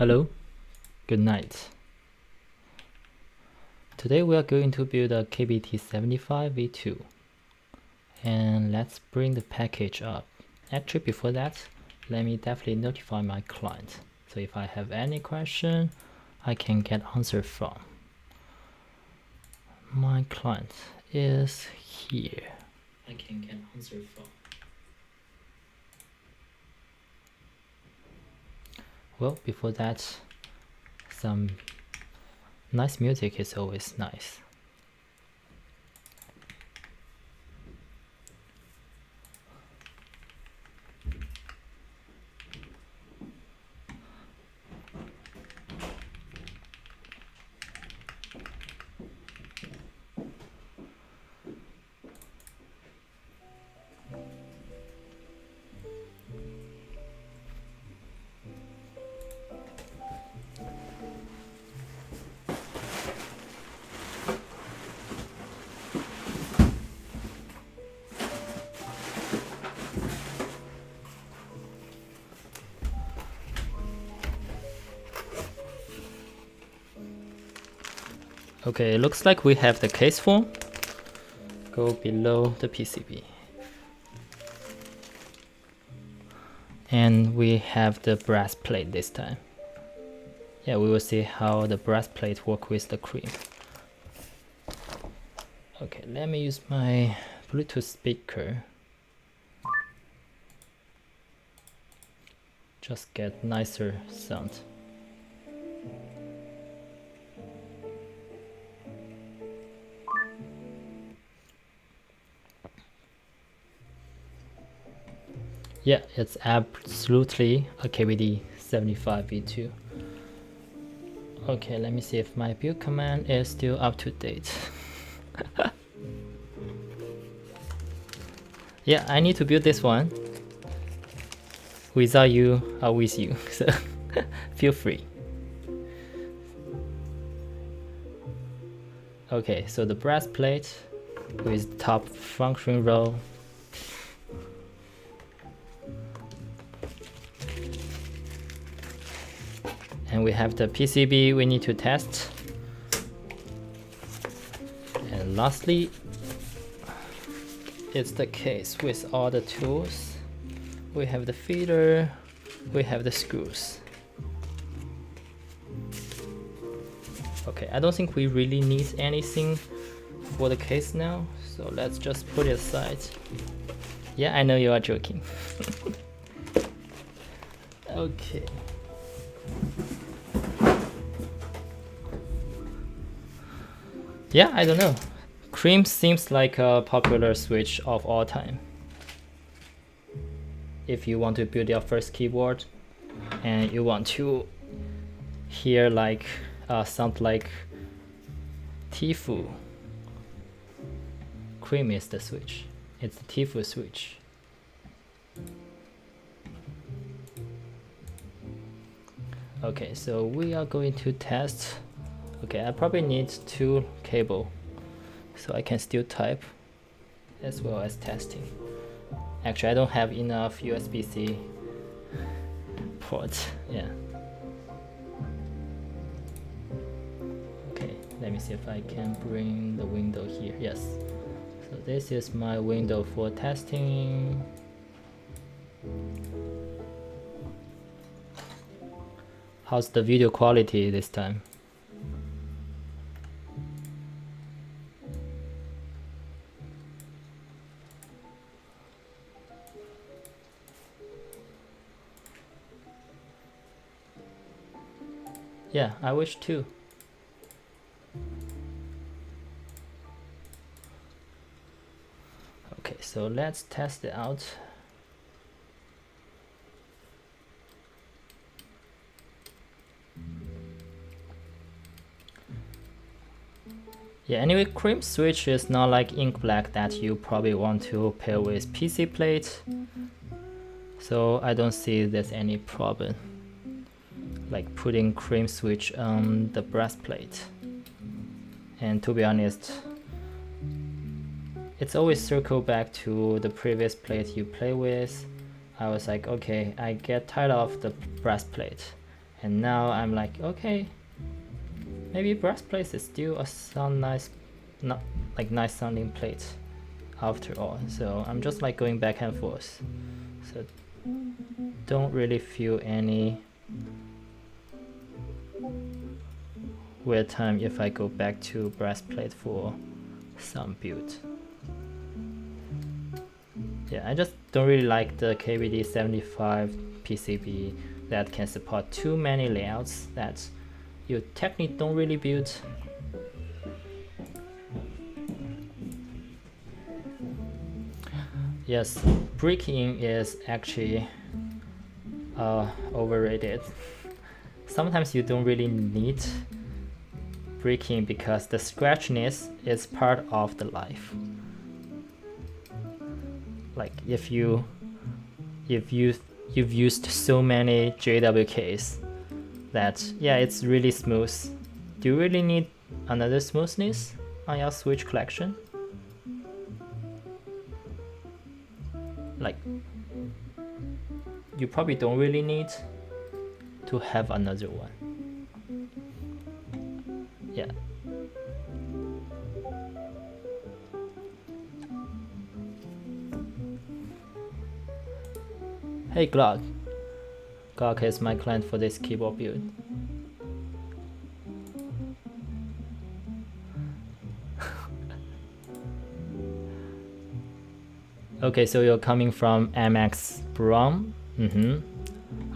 Hello, good night. Today we are going to build a KBT75V2 and let's bring the package up. Actually, before that, let me definitely notify my client. So if I have any question, I can get answer from. My client is here. I can get answer from. Well, before that, some nice music is always nice. Okay, it looks like we have the case form. Go below the PCB. And we have the brass plate this time. Yeah, we will see how the brass plate work with the cream. Okay, let me use my Bluetooth speaker. Just get nicer sound. Yeah, it's absolutely a KBD75V2. Okay, let me see if my build command is still up to date. Yeah, I need to build this one. Without you, or with you, so feel free. Okay, so the brass plate with top function row. And we have the PCB we need to test. And lastly, it's the case with all the tools. We have the feeder, we have the screws. Okay, I don't think we really need anything for the case now, so let's just put it aside. Yeah, I know you are joking. Okay. Yeah, I don't know. Cream seems like a popular switch of all time. If you want to build your first keyboard and you want to hear like sound like Tifu, cream is the switch. It's the Tifu switch. Okay, so we are going to test. Okay, I probably need 2 cable so I can still type as well as testing. Actually, I don't have enough USB-C ports. Yeah. Okay, let me see if I can bring the window here. Yes. So this is my window for testing. How's the video quality this time? Yeah, I wish too. Okay, so let's test it out. Yeah, anyway, cream switch is not like ink black that you probably want to pair with PC plate. So I don't see there's any problem like putting cream switch on the brass plate. And to be honest, it's always circle back to the previous plate you play with. I was like, okay, I get tired of the brass plate And now I'm like, okay, maybe brass plate is still a nice sounding plate after all. So I'm just like going back and forth. So don't really feel any weird time if I go back to brass plate for some build. Yeah, I just don't really like the KBD75 PCB that can support too many layouts that you technically don't really build. Yes, brick-in is actually overrated. Sometimes you don't really need brick-in because the scratchiness is part of the life. Like if you've used so many JWKs that yeah, it's really smooth. Do you really need another smoothness on your switch collection? Like you probably don't really need to have another one. Yeah. Hey Glock. Glock is my client for this keyboard build. Okay, so you're coming from MX Brown.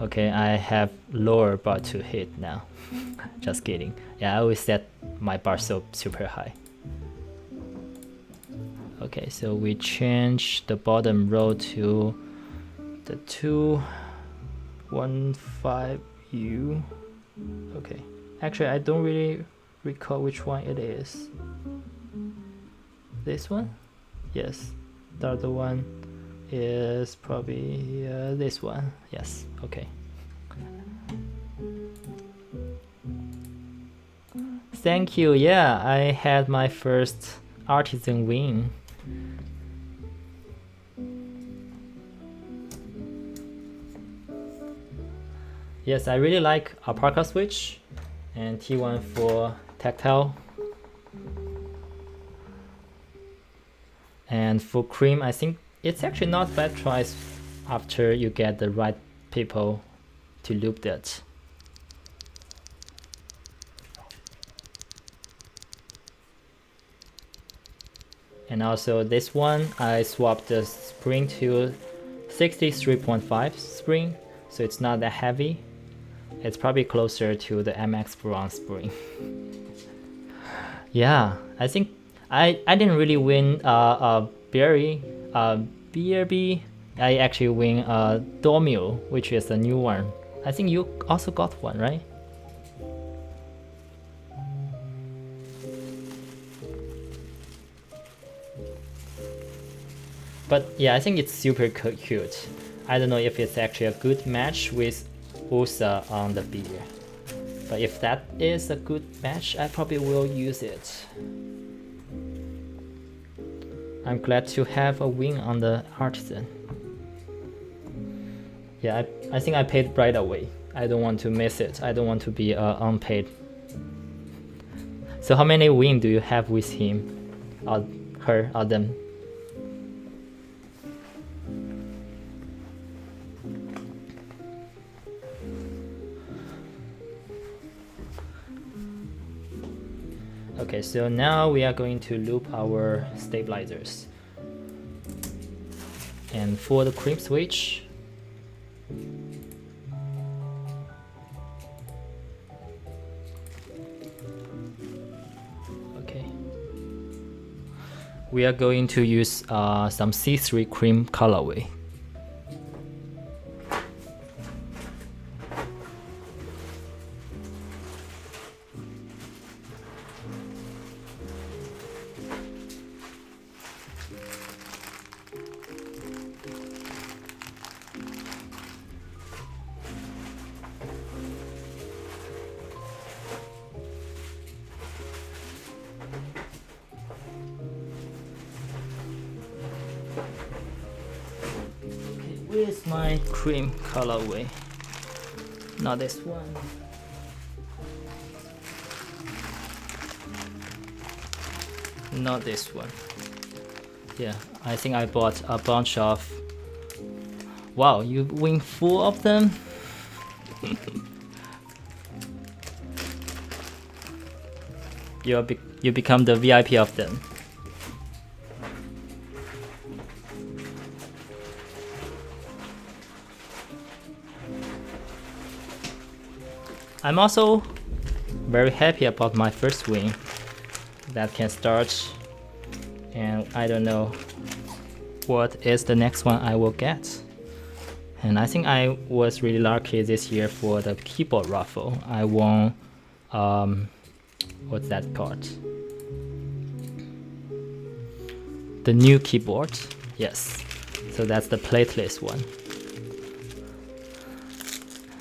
Okay, I have lower bar to hit now. Just kidding. Yeah, I always set my bar so super high. Okay, so we change the bottom row to the 215U. Okay, actually I don't really recall which one it is. This one? Yes. The other one is probably this one. Yes, okay. Thank you. Yeah, I had my first artisan win. Yes, I really like Alpaca switch and T1 for tactile. And for cream, I think it's actually not a bad choice after you get the right people to loop that. And also this one, I swapped the spring to 63.5 spring, so it's not that heavy. It's probably closer to the MX Brown spring. Yeah, I think I didn't really win BRB. I actually win Dormio, which is a new one. I think you also got one, right? But yeah, I think it's super cute. I don't know if it's actually a good match with Usa on the beer. But if that is a good match, I probably will use it. I'm glad to have a win on the artisan. Yeah, I think I paid right away. I don't want to miss it. I don't want to be unpaid. So how many wins do you have with him? Or her or them? Okay, so now we are going to loop our stabilizers. And for the cream switch, okay, we are going to use some C3 cream colorway. Where's my cream colorway? Not this one. Not this one. Yeah, I think I bought a bunch of. Wow, you win 4 of them? You become the VIP of them. I'm also very happy about my first win that can start, and I don't know what is the next one I will get. And I think I was really lucky this year for the keyboard raffle. I won, what's that called? The new keyboard, yes. So that's the plateless one.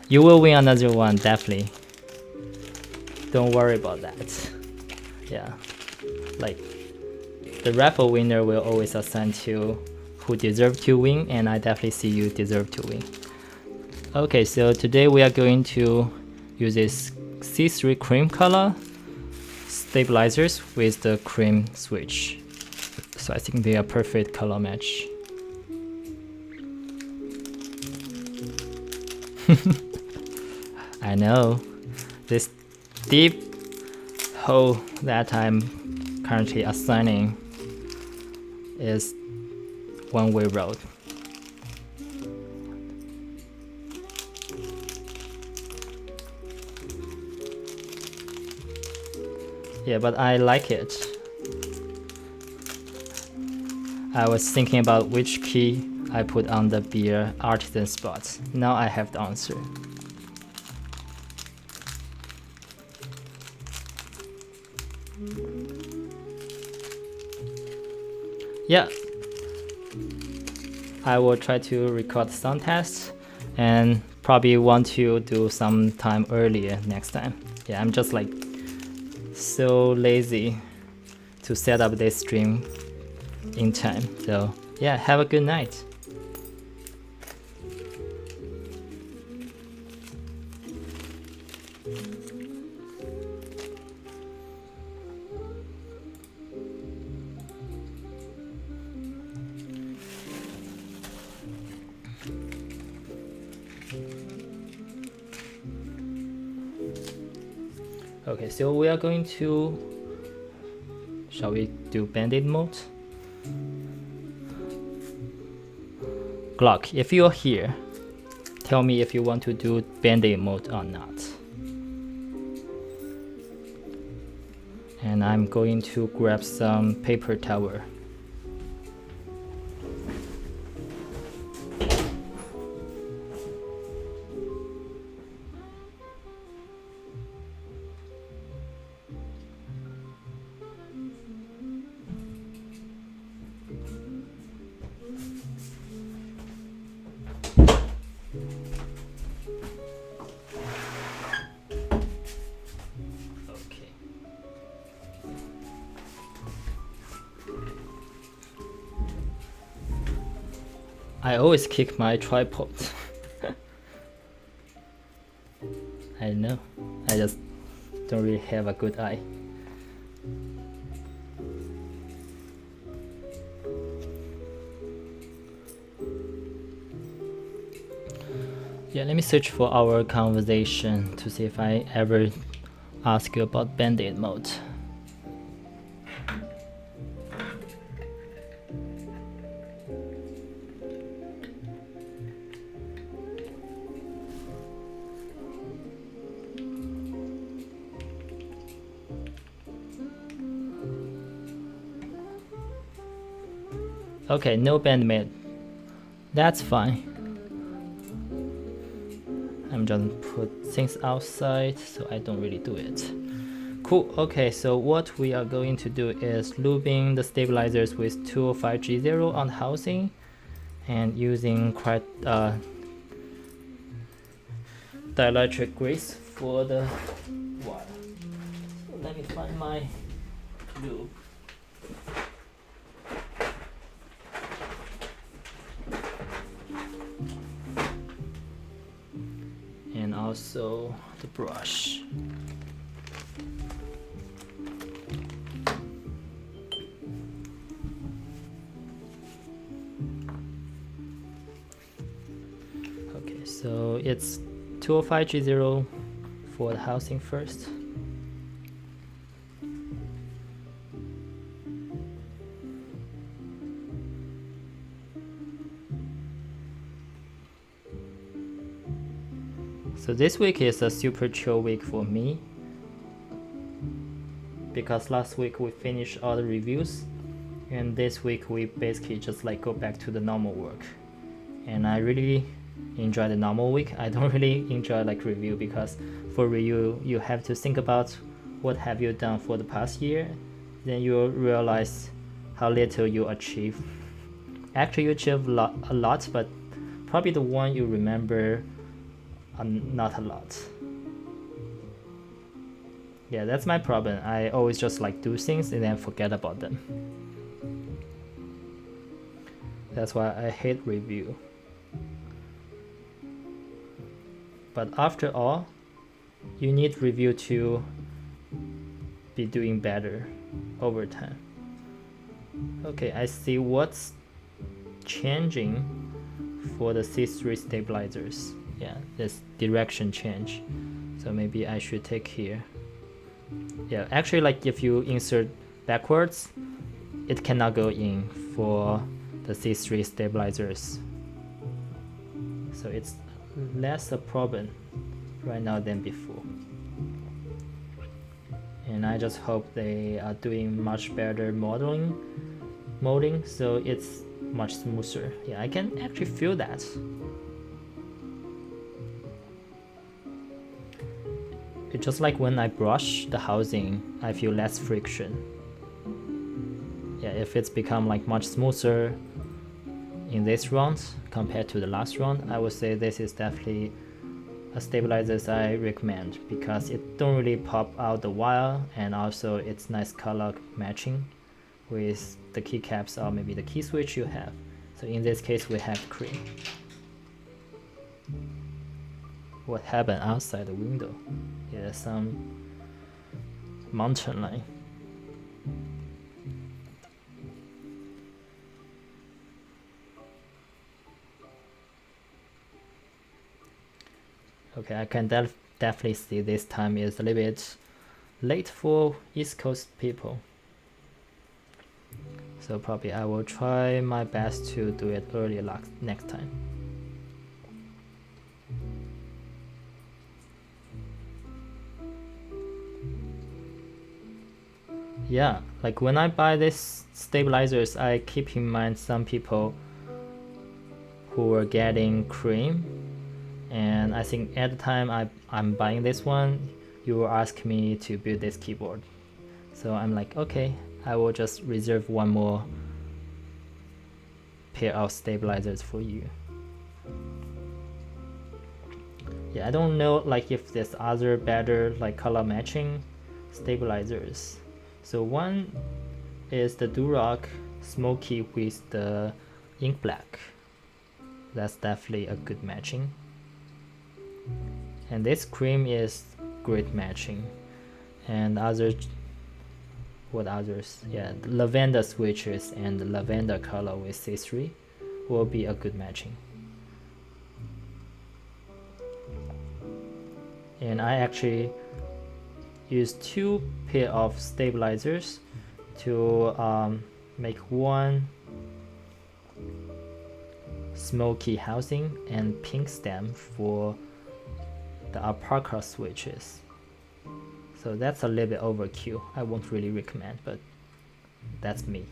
You will win another one, definitely. Don't worry about that. Yeah, like the raffle winner will always assign to who deserve to win, and I definitely see you deserve to win. Okay, so today we are going to use this C3 cream color stabilizers with the cream switch. So I think they are perfect color match. I know, this deep hole that I'm currently assigning is one-way road. Yeah, but I like it. I was thinking about which key I put on the beer artisan spots. Now I have the answer. Yeah, I will try to record sound tests and probably want to do some time earlier next time. Yeah, I'm just like so lazy to set up this stream in time. So yeah, have a good night. Okay, so we are going to, shall we do bandit mode? Glock, if you're here, tell me if you want to do bandit mode or not. And I'm going to grab some paper towel. I always kick my tripod. I know, I just don't really have a good eye. Yeah, let me search for our conversation to see if I ever ask you about bandit mode. Okay, no bandmate. That's fine. I'm just put things outside so I don't really do it. Cool. Okay, so what we are going to do is looping the stabilizers with 205G0 on housing and using dielectric grease for the wire. So let me find my lube. also the brush. Okay, so it's 205G0 for the housing first. So this week is a super chill week for me because last week we finished all the reviews, and this week we basically just like go back to the normal work. And I really enjoy the normal week. I don't really enjoy like review because for review you have to think about what have you done for the past year, then you realize how little you achieve. Actually you achieve a lot, but probably the one you remember not a lot. Yeah, that's my problem. I always just like do things and then forget about them. That's why I hate review. But after all, you need review to be doing better over time. Okay, I see what's changing for the C3 stabilizers. Yeah, this direction change. So maybe I should take here. Yeah, actually like if you insert backwards, it cannot go in for the C3 stabilizers. So it's less a problem right now than before. And I just hope they are doing much better molding, so it's much smoother. Yeah, I can actually feel that. It's just like when I brush the housing, I feel less friction. Yeah, if it's become like much smoother in this round compared to the last round, I would say this is definitely a stabilizer I recommend because it don't really pop out the wire, and also it's nice color matching with the keycaps or maybe the key switch you have. So in this case we have cream. What happened outside the window? Yeah, some mountain line. Okay, I can definitely see this time is a little bit late for East Coast people. So probably I will try my best to do it earlier next time. Yeah, like when I buy these stabilizers, I keep in mind some people who were getting cream, and I think at the time I'm buying this one, you will ask me to build this keyboard. So I'm like, okay, I will just reserve one more pair of stabilizers for you. Yeah, I don't know like if there's other better like color matching stabilizers. So one is the Durock smoky with the ink black. That's definitely a good matching. And this cream is great matching. And what others? Yeah, the lavender switches and the lavender color with C3 will be a good matching. And I actually use two pair of stabilizers to make one smoky housing and pink stem for the alpaca switches. So that's a little bit overkill. I won't really recommend, but that's me.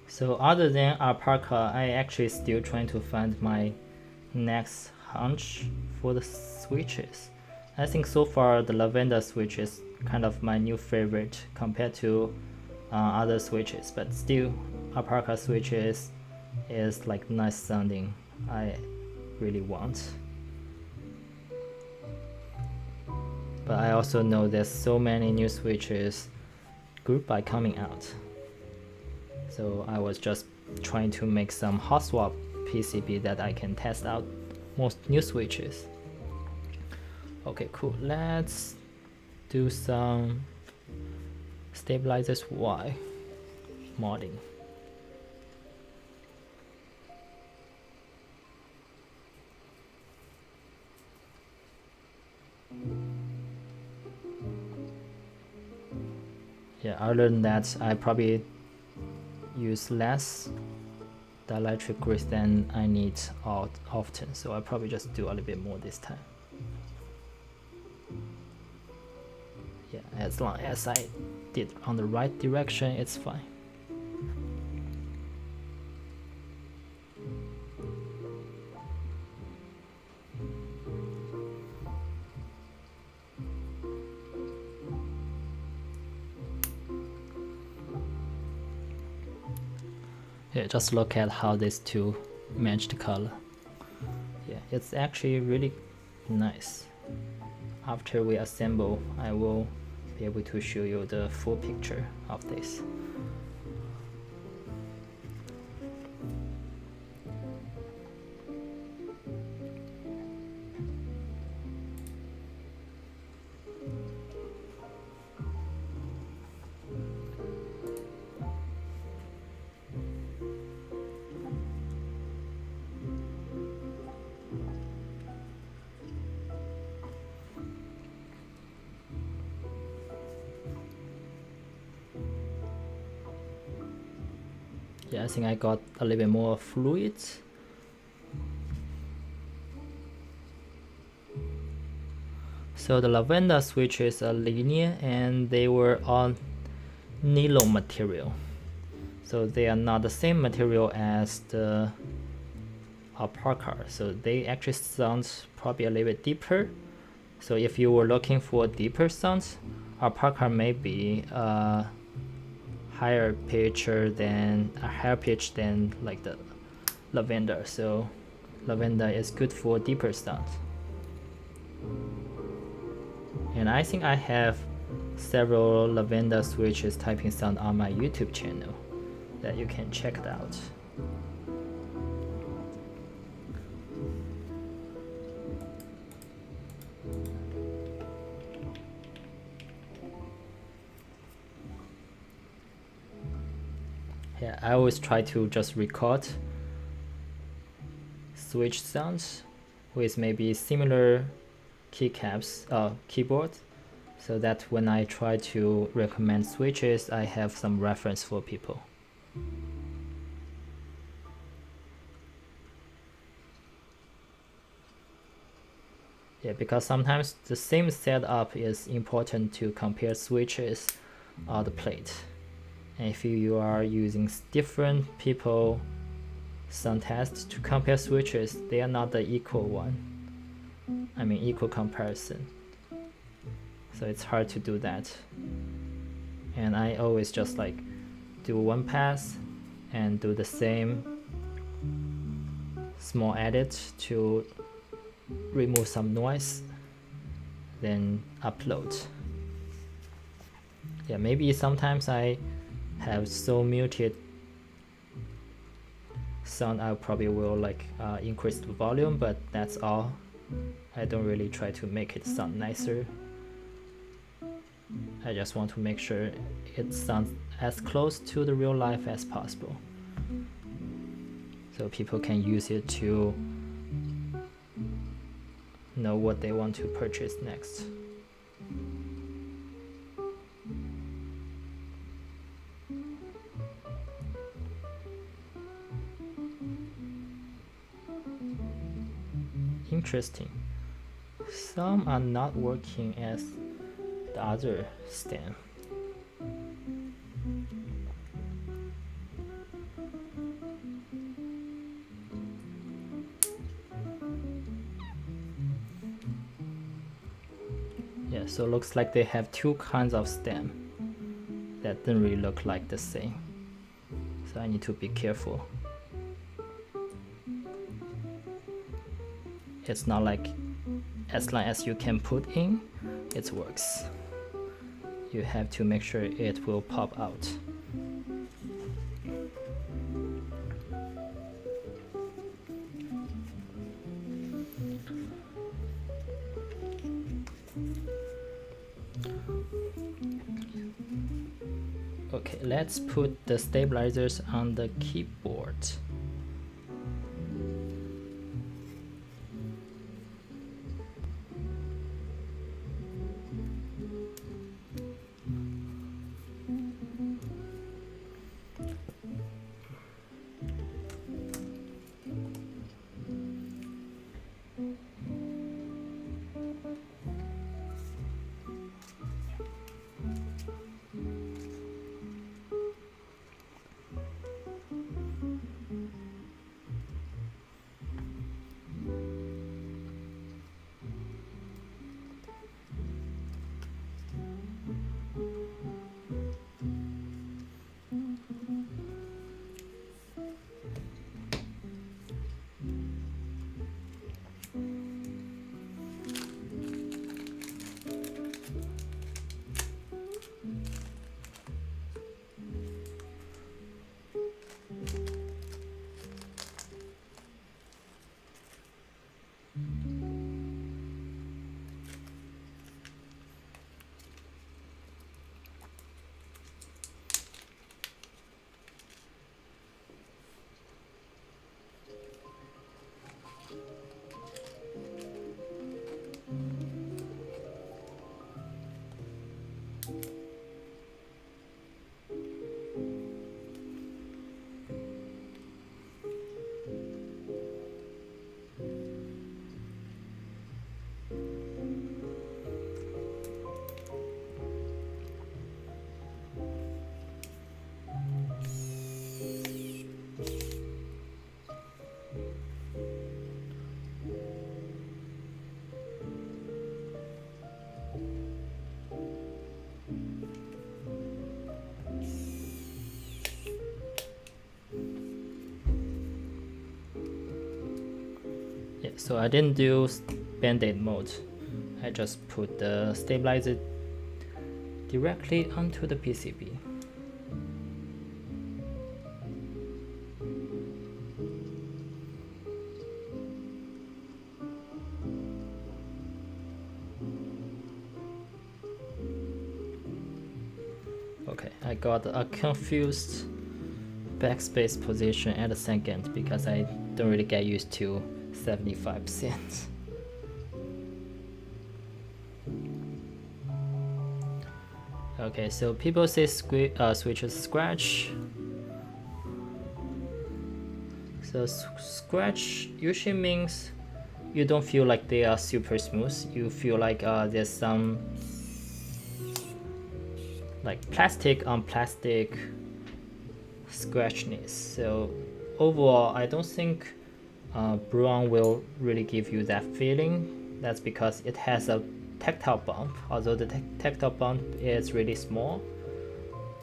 So other than alpaca, I actually still trying to find my next hunch for the switches. I think so far the lavender switch is kind of my new favorite compared to other switches, but still alpaca switches is like nice sounding. I really want. But I also know there's so many new switches group by coming out. So I was just trying to make some hot swap PCB that I can test out most new switches. Okay, cool. Let's do some stabilizers Y modding. Yeah, other than that, I probably use less dielectric grease than I need often, so I'll probably just do a little bit more this time. Yeah, as long as I did on the right direction, it's fine. Yeah, just look at how these two match the color. Yeah, it's actually really nice. After we assemble, I will be able to show you the full picture of this. Yeah, I think I got a little bit more fluid. So the lavender switches are linear and they were on nylon material. So they are not the same material as the alpaca. So they actually sound probably a little bit deeper. So if you were looking for deeper sounds, alpaca may be higher pitch than like the lavender. So lavender is good for deeper sounds. And I think I have several lavender switches typing sound on my YouTube channel that you can check it out. Yeah, I always try to just record switch sounds with maybe similar keycaps, keyboard, so that when I try to recommend switches, I have some reference for people. Yeah, because sometimes the same setup is important to compare switches on the plate. And if you are using different people sound tests to compare switches, they are not the equal one. I mean equal comparison. So it's hard to do that. And I always just like do one pass and do the same small edit to remove some noise, then upload. Yeah, maybe sometimes I have so muted sound, I probably will like increase the volume, but that's all. I don't really try to make it sound nicer. I just want to make sure it sounds as close to the real life as possible, so people can use it to know what they want to purchase next. Interesting. Some are not working as the other stem. So it looks like they have two kinds of stem that don't really look like the same. So I need to be careful. It's not like as long as you can put in, it works. You have to make sure it will pop out. Okay, let's put the stabilizers on the keyboard. Yeah, so I didn't do band-aid mode. I just put the stabilizer directly onto the PCB. Okay, I got a confused backspace position at a second because I don't really get used to 75%. Okay, so people say switches scratch. So scratch usually means you don't feel like they are super smooth. You feel like there's some like plastic on plastic scratchiness. So overall, I don't think Durock will really give you that feeling. That's because it has a tactile bump, although the tactile bump is really small,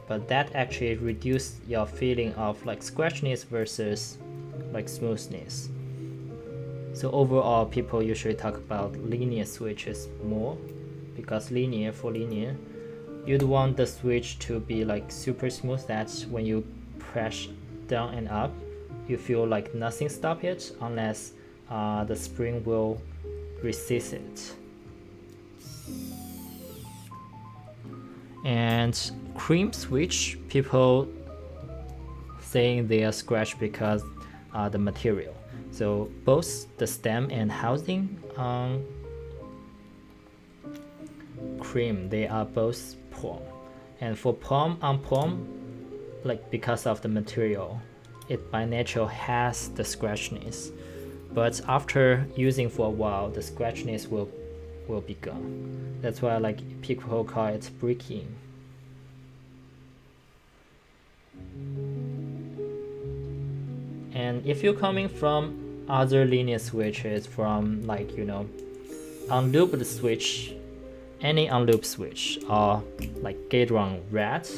but that actually reduces your feeling of like scratchiness versus like smoothness. So overall, people usually talk about linear switches more, because for linear, you'd want the switch to be like super smooth, that when you press down and up, you feel like nothing stops it unless the spring will resist it. And cream switch, people saying they are scratched because the material. So both the stem and housing on cream, they are both palm. And for palm on palm, like because of the material, it by nature has the scratchiness. But after using for a while, the scratchiness will be gone. That's why like people call it break-in. And if you're coming from other linear switches, from like, you know, unlubed switch, any unloop switch, or like gate run red,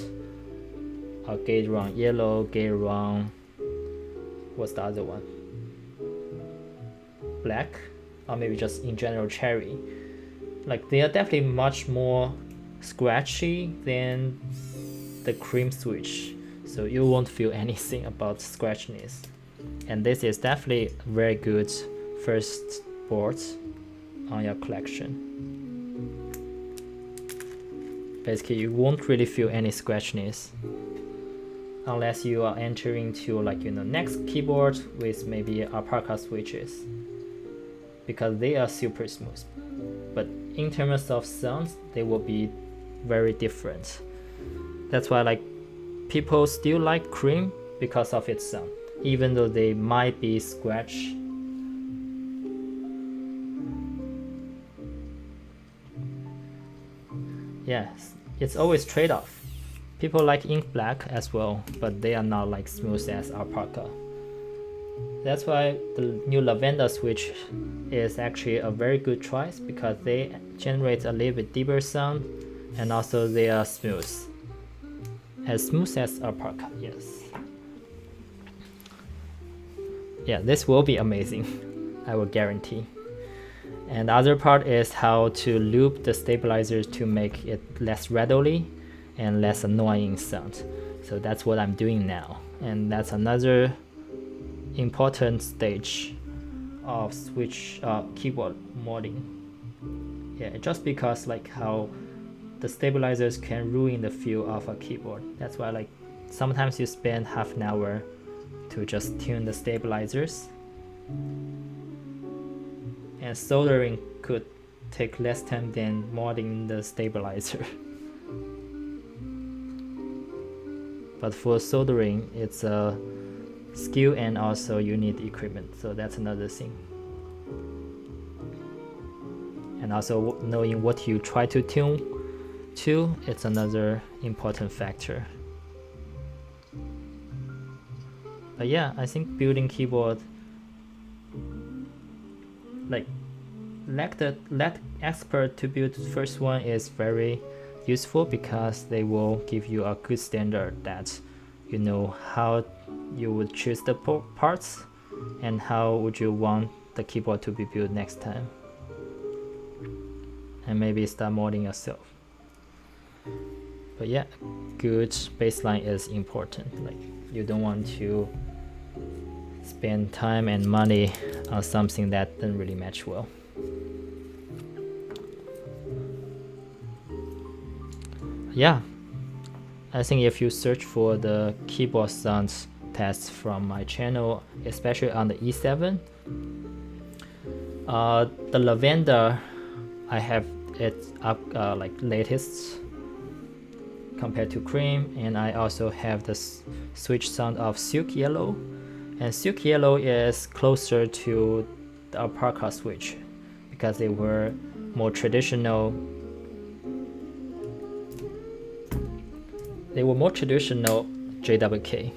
or gate run yellow, gate run, what's the other one? Black, or maybe just in general cherry. Like they are definitely much more scratchy than the cream switch, so you won't feel anything about scratchiness. And this is definitely very good first board on your collection. Basically, you won't really feel any scratchiness unless you are entering to like next keyboard with maybe alpaca switches, because they are super smooth. But in terms of sounds, they will be very different. That's why like people still like cream because of its sound, even though they might be scratch. Yes, it's always trade-off. People like ink black as well, but they are not like smooth as alpaca. That's why the new lavender switch is actually a very good choice, because they generate a little bit deeper sound, and also they are smooth. As smooth as alpaca, yes. Yeah, this will be amazing, I will guarantee. And the other part is how to loop the stabilizers to make it less rattly and less annoying sound. So that's what I'm doing now, and that's another important stage of switch keyboard modding. Yeah, just because like how the stabilizers can ruin the feel of a keyboard. That's why like sometimes you spend half an hour to just tune the stabilizers, and soldering could take less time than modding the stabilizer. But for soldering, it's a skill, and also you need equipment, so that's another thing. And also knowing what you try to tune to, it's another important factor. But yeah, I think building keyboard, like let expert to build the first one is very useful, because they will give you a good standard that you know how you would choose the parts and how would you want the keyboard to be built next time, and maybe start modding yourself. But yeah, good baseline is important. Like you don't want to spend time and money on something that doesn't really match well. Yeah, I think if you search for the keyboard sounds tests from my channel, especially on the E7, the lavender, I have it up like latest compared to cream, and I also have the switch sound of silk yellow, and silk yellow is closer to the alpaca switch because they were more traditional. They were more traditional JWK.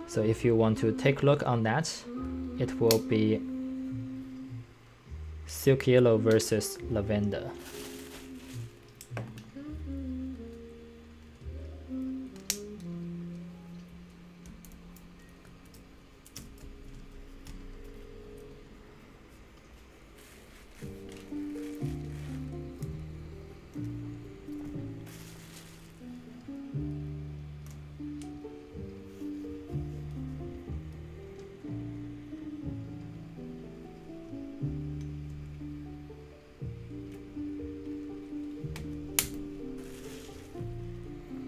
So if you want to take a look on that, it will be silk yellow versus lavender.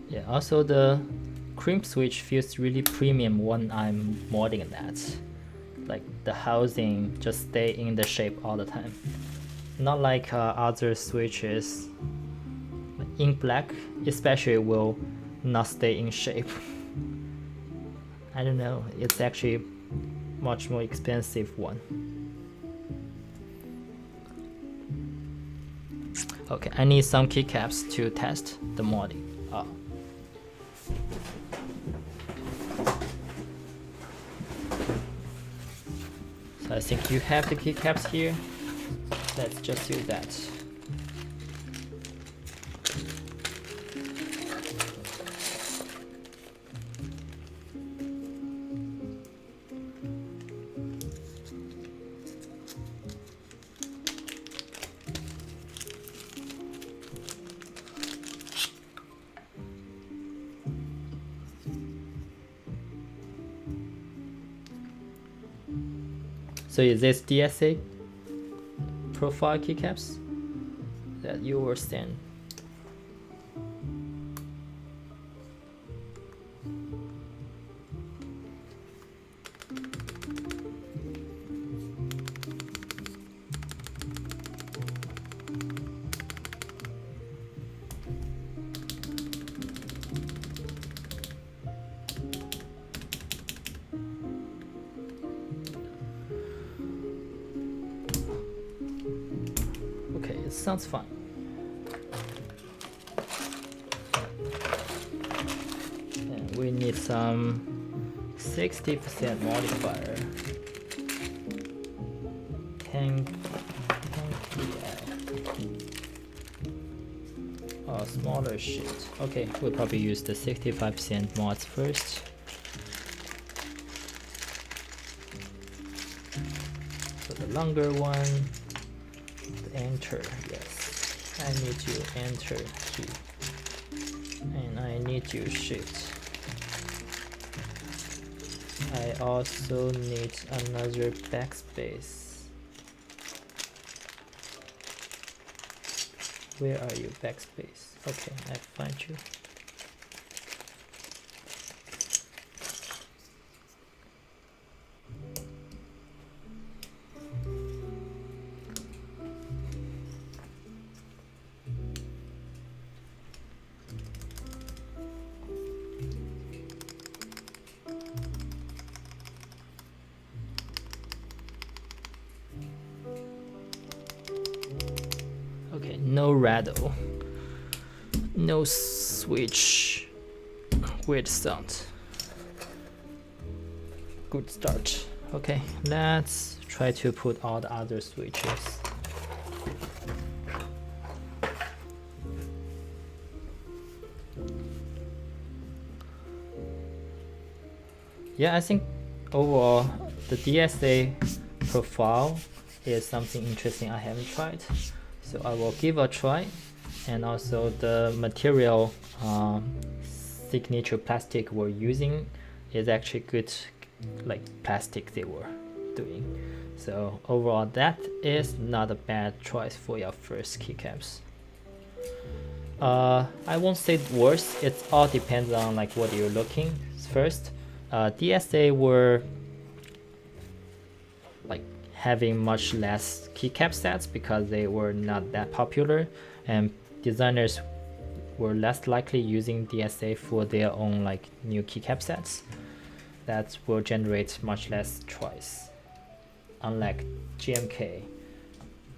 Yeah, also the cream switch feels really premium when I'm modding that. Like the housing just stay in the shape all the time. Not like other switches. Ink black especially will not stay in shape. I don't know, it's actually much more expensive one. Okay, I need some keycaps to test the modding. So I think you have the keycaps here. Let's just use that. So is this DSA profile keycaps that you were saying? Okay, it sounds fine. And we need some 60% modifier. 10 PL. Oh, smaller sheet. Okay, we'll probably use the 65% mods first. So the longer one. Enter, yes. I need to enter key. And I need to shift. I also need another backspace. Where are you, backspace? Okay, I find you. Okay, no rattle, no switch, weird sound. Good start. Okay, let's try to put all the other switches. Yeah, I think overall the DSA profile is something interesting I haven't tried. So I will give a try, and also the material signature plastic we're using is actually good, like plastic they were doing. So overall that is not a bad choice for your first keycaps. I won't say worse, it all depends on like what you're looking first. DSA were like having much less keycap sets because they were not that popular, and designers were less likely using DSA for their own like new keycap sets that will generate much less choice. Unlike GMK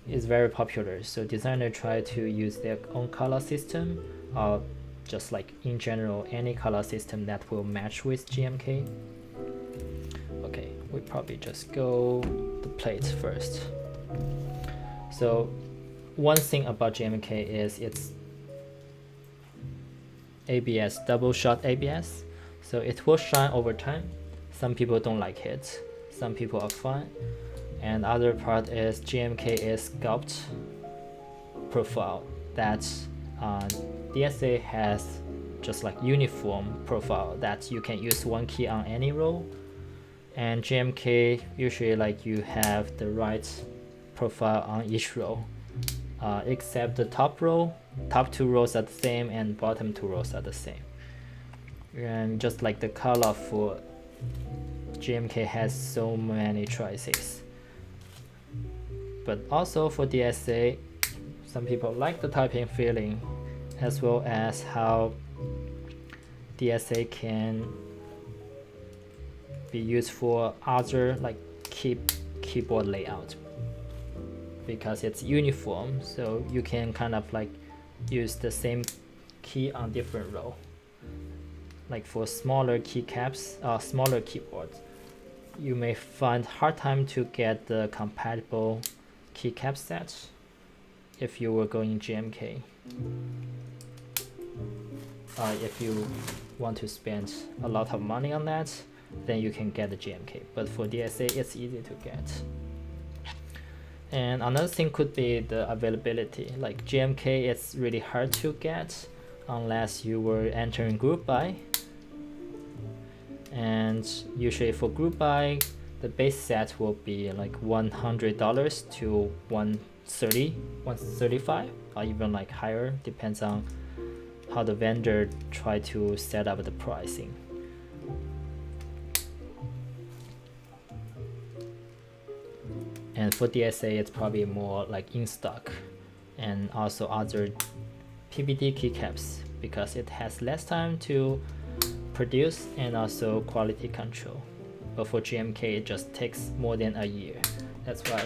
is very popular, so designers try to use their own color system, or just like in general any color system that will match with GMK. Okay, we probably just go the plate first. So one thing about GMK is it's ABS, double shot ABS, so it will shine over time. Some people don't like it, some people are fine. And other part is GMK is sculpt profile that DSA has just like uniform profile that you can use one key on any row, and GMK usually like you have the right profile on each row, except the top two rows are the same and bottom two rows are the same. And just like the color for GMK has so many choices. But also for DSA, some people like the typing feeling, as well as how DSA can be used for other like keyboard layout, because it's uniform, so you can kind of like use the same key on different row. Like for smaller keycaps, smaller keyboards, you may find hard time to get the compatible keycap set if you were going GMK. If you want to spend a lot of money on that, then you can get the GMK, but for DSA it's easy to get. And another thing could be the availability. Like GMK, it's really hard to get unless you were entering group buy, and usually for group buy the base set will be like $100 to $135, or even like higher, depends on how the vendor try to set up the pricing. And for DSA, it's probably more like in stock, and also other PBT keycaps, because it has less time to produce and also quality control. But for GMK, it just takes more than a year. That's why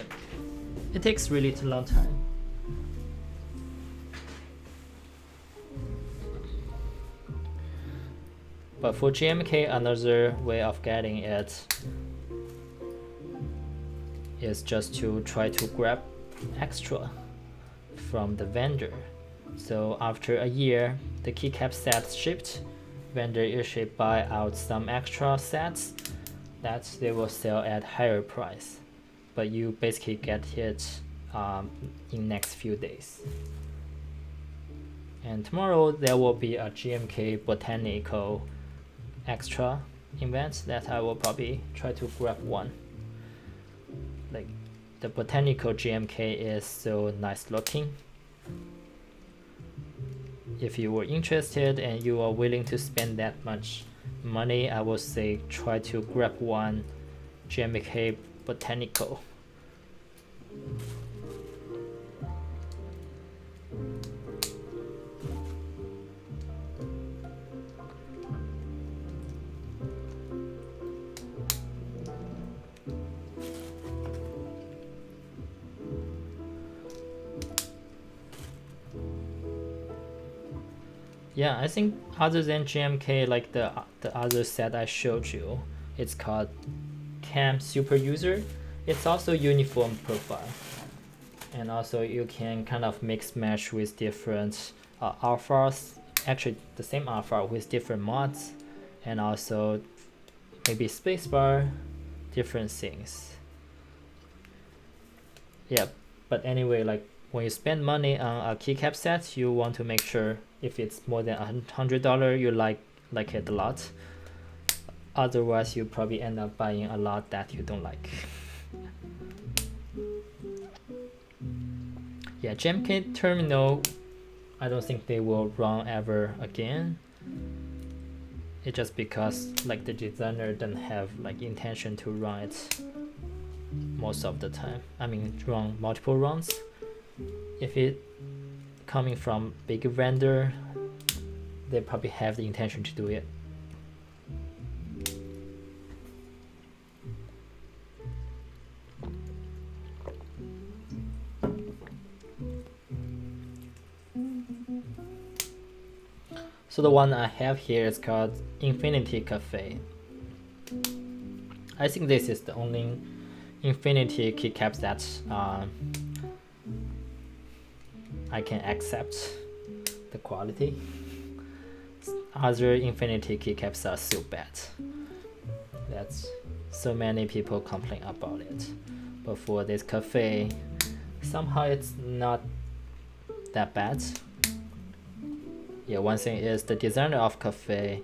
it takes really too long time. But for GMK, another way of getting it is just to try to grab extra from the vendor. So after a year, the keycap set shipped, vendor usually buy out some extra sets that they will sell at higher price, but you basically get it in next few days. And tomorrow there will be a GMK botanical extra event that I will probably try to grab one. Like, the botanical GMK is so nice looking. If you were interested and you are willing to spend that much money, I would say try to grab one GMK botanical. Yeah, I think other than GMK, like the other set I showed you, it's called Cam Super User. It's also uniform profile, and also you can kind of mix match with different alphas, actually the same alpha with different mods, and also maybe spacebar, different things. Yeah, but anyway, like when you spend money on a keycap set, you want to make sure if it's more than $100, you like it a lot. Otherwise, you probably end up buying a lot that you don't like. Yeah, GMK terminal, I don't think they will run ever again. It's just because like the designer doesn't have like intention to run it most of the time. I mean, run multiple runs. If it coming from big vendor, they probably have the intention to do it. So the one I have here is called Infinity Cafe. I think this is the only Infinity keycaps that I can accept the quality. Other Infinity keycaps are so bad. That's so many people complain about it. But for this cafe, somehow it's not that bad. Yeah, one thing is the designer of cafe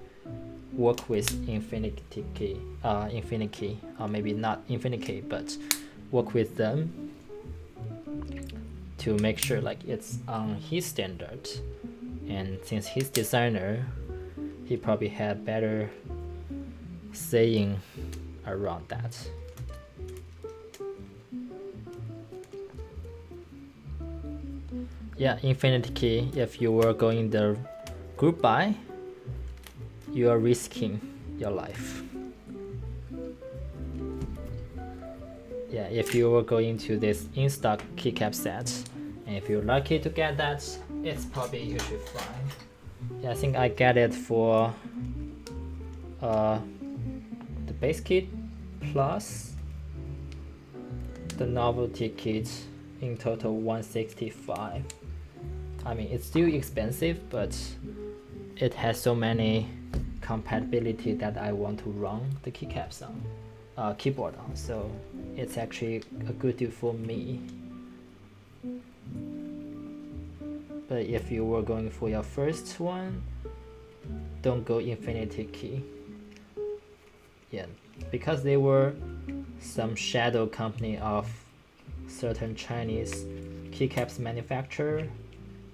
work with Infinity Key, or maybe not Infinity Key, but work with them to make sure like it's on his standard. And since he's designer, he probably had better saying around that. Yeah, Infinity Key, if you were going the group buy, you are risking your life. Yeah, if you were going to this in-stock keycap set, and if you're lucky to get that, it's probably usually fine. Yeah, I think I get it for the base kit plus the novelty kit, in total 165. I mean, it's still expensive, but it has so many compatibility that I want to run the keycaps on, keyboard on, so it's actually a good deal for me. But if you were going for your first one, don't go Infinity Key. Yeah, because they were some shadow company of certain Chinese keycaps manufacturer,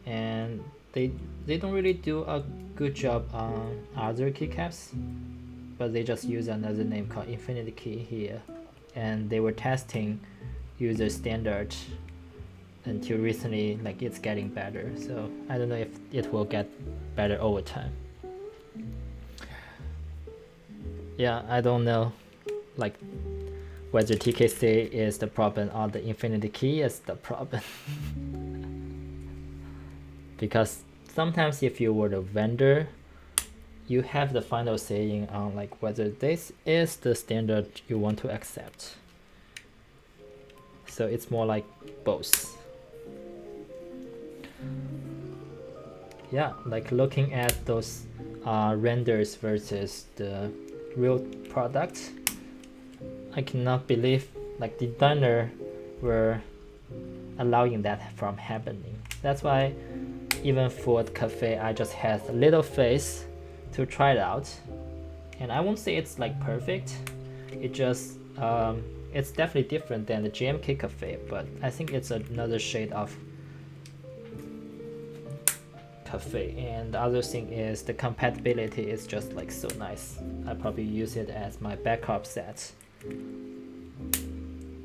and they don't really do a good job on other keycaps, but they just use another name called Infinity Key here, and they were testing user standard until recently. Like, it's getting better, so I don't know if it will get better over time. Yeah, I don't know like whether TKC is the problem or the Infinity Key is the problem. Because sometimes if you were the vendor, you have the final saying on like whether this is the standard you want to accept. So it's more like both. Yeah, like looking at those renders versus the real product, I cannot believe like designer were allowing that from happening. That's why even for the cafe, I just had a little face to try it out, and I won't say it's like perfect. It just it's definitely different than the GMK cafe, but I think it's another shade of cafe. And the other thing is the compatibility is just like so nice. I probably use it as my backup set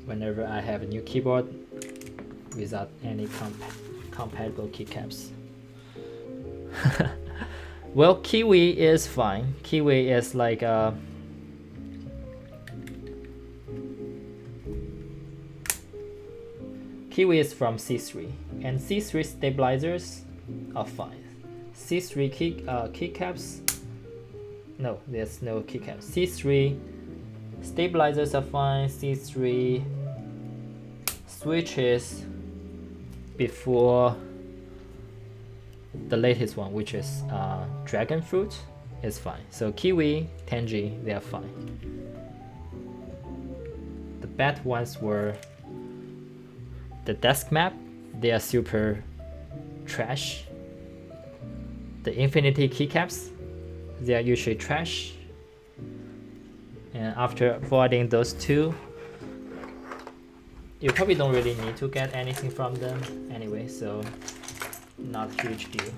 whenever I have a new keyboard without any compatible keycaps. Well, Kiwi is fine. Kiwi is like Kiwi is from C3, and C3 stabilizers are fine. C3 keycaps, no, there's no keycaps. C3 stabilizers are fine. C3 switches before the latest one, which is Dragon Fruit, is fine. So Kiwi, Tenji, they are fine. The bad ones were the desk map. They are super trash. The Infinity keycaps, they are usually trash. And after avoiding those two, you probably don't really need to get anything from them anyway, so not huge deal.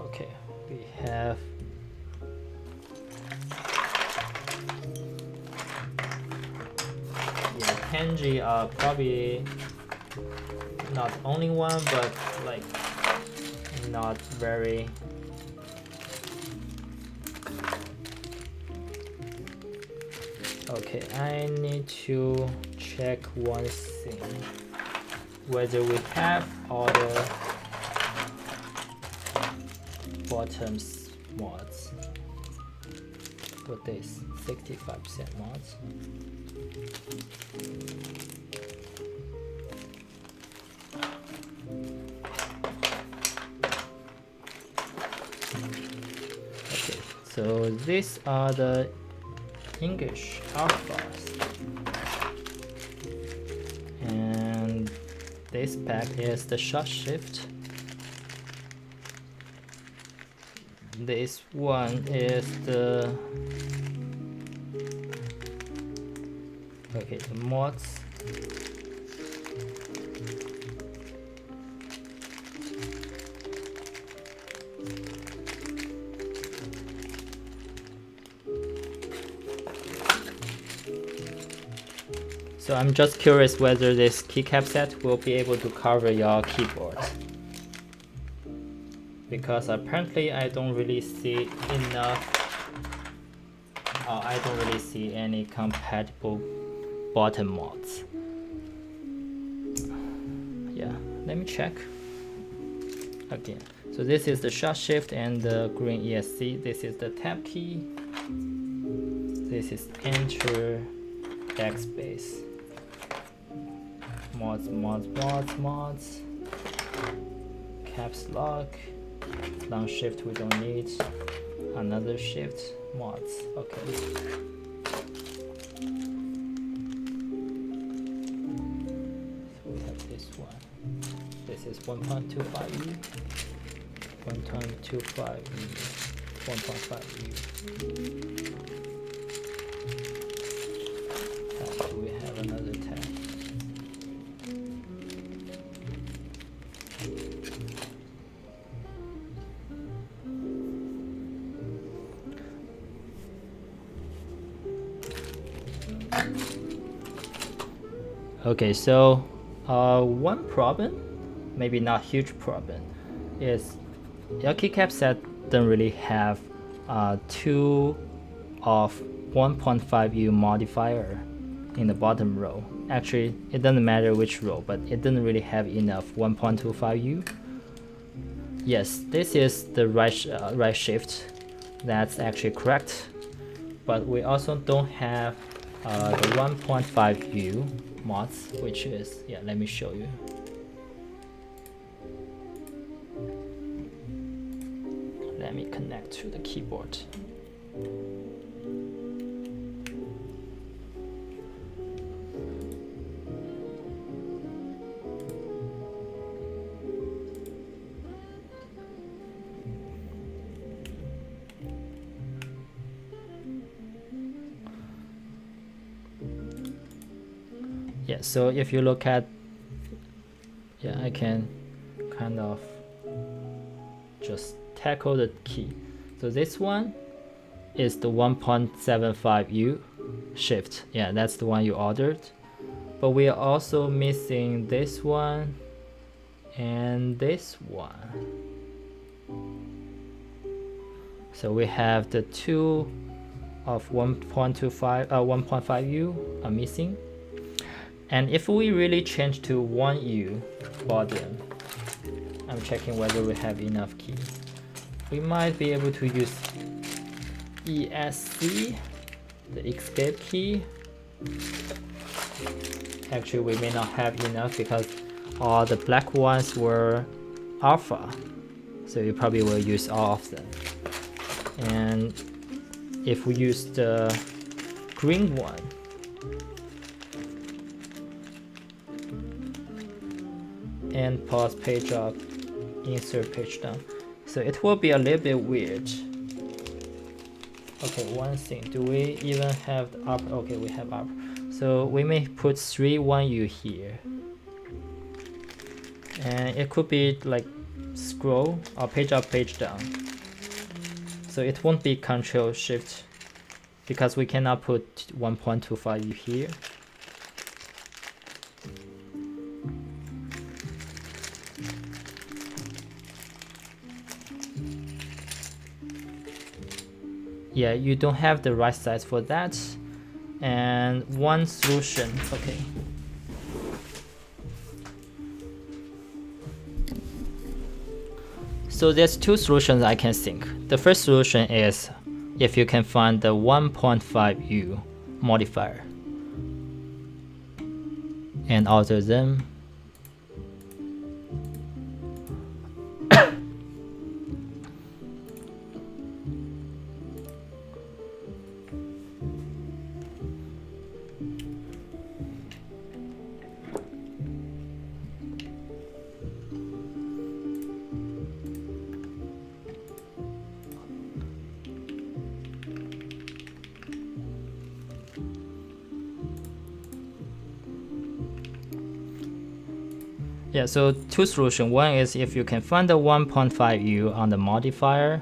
Okay, we have Tenji are probably not only one, but like not very. Okay, I need to check one thing, whether we have all the bottoms mods. What is 65% mods? Okay, so these are the English alphas, and this pack is the short shift. This one is the the mods. So I'm just curious whether this keycap set will be able to cover your keyboard, because apparently I don't really see enough. I don't really see any compatible bottom mods. Yeah, let me check again. So this is the short shift and the green ESC. This is the tab key. This is enter backspace. Mods. Caps lock. Long shift we don't need. Another shift. Mods. Okay. So we have this one. This is 1.25E. 1.25E. 1.5E. Okay, so one problem, maybe not huge problem, is your keycap set don't really have two of 1.5U modifier in the bottom row. Actually, it doesn't matter which row, but it doesn't really have enough 1.25U. Yes, this is the right shift. That's actually correct. But we also don't have the 1.5U mods, which is, yeah, let me show you. Let me connect to the keyboard. Yeah, so if you look at, yeah, I can kind of just tackle the key. So this one is the 1.75U shift. Yeah, that's the one you ordered. But we are also missing this one and this one. So we have the two of 1.5U are missing. And if we really change to 1U bottom, I'm checking whether we have enough key. We might be able to use ESC, the escape key. Actually, we may not have enough because all the black ones were alpha. So you probably will use all of them. And if we use the green one, and pause page up, insert page down. So it will be a little bit weird. Okay, one thing, do we even have the upper? Okay, we have upper. So we may put 3.1U here. And it could be like scroll or page up, page down. So it won't be Control Shift because we cannot put 1.25U here. Yeah, you don't have the right size for that. And one solution, okay. So there's two solutions I can think. The first solution is if you can find the 1.5U modifier and alter them. Yeah, so two solutions. One is if you can find the 1.5U on the modifier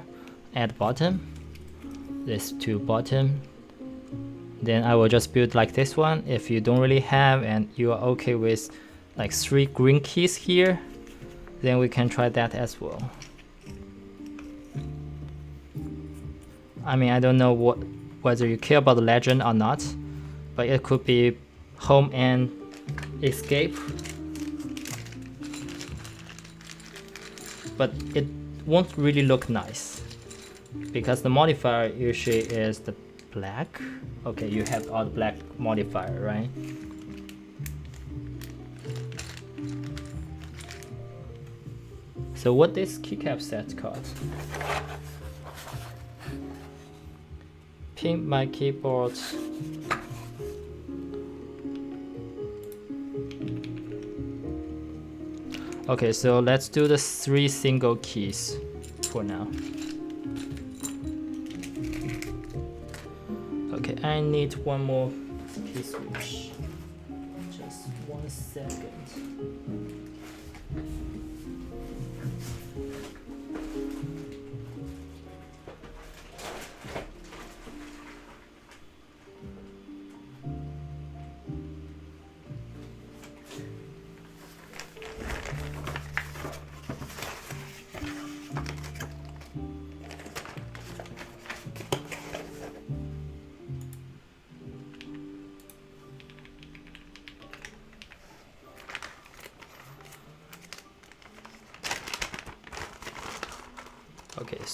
at bottom, this to bottom, then I will just build like this one. If you don't really have and you are okay with like 3 green keys here, then we can try that as well. I mean, I don't know whether you care about the legend or not, but it could be home and escape. But it won't really look nice because the modifier usually is the black. Okay, you have all the black modifier, right? So what this keycap set called? Pimp my keyboard. Okay, so let's do the 3 single keys for now. Okay, I need one more key switch. Just 1 second.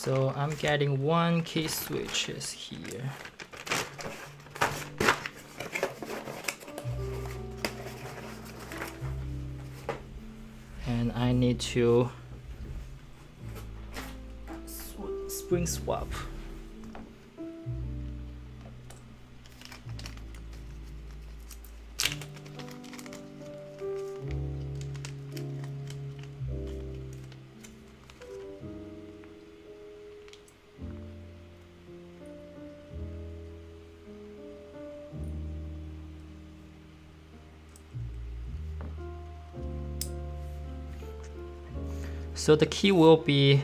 So I'm getting 1 key switches here. And I need to spring swap. So the key will be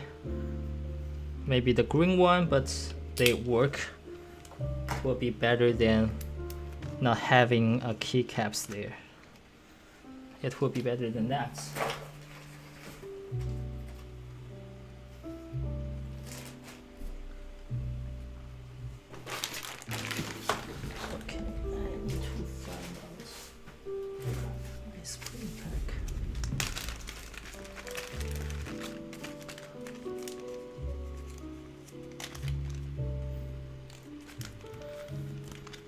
maybe the green one, but they work will be better than not having a keycaps there. It will be better than that. Okay, I need to find out my spring pack.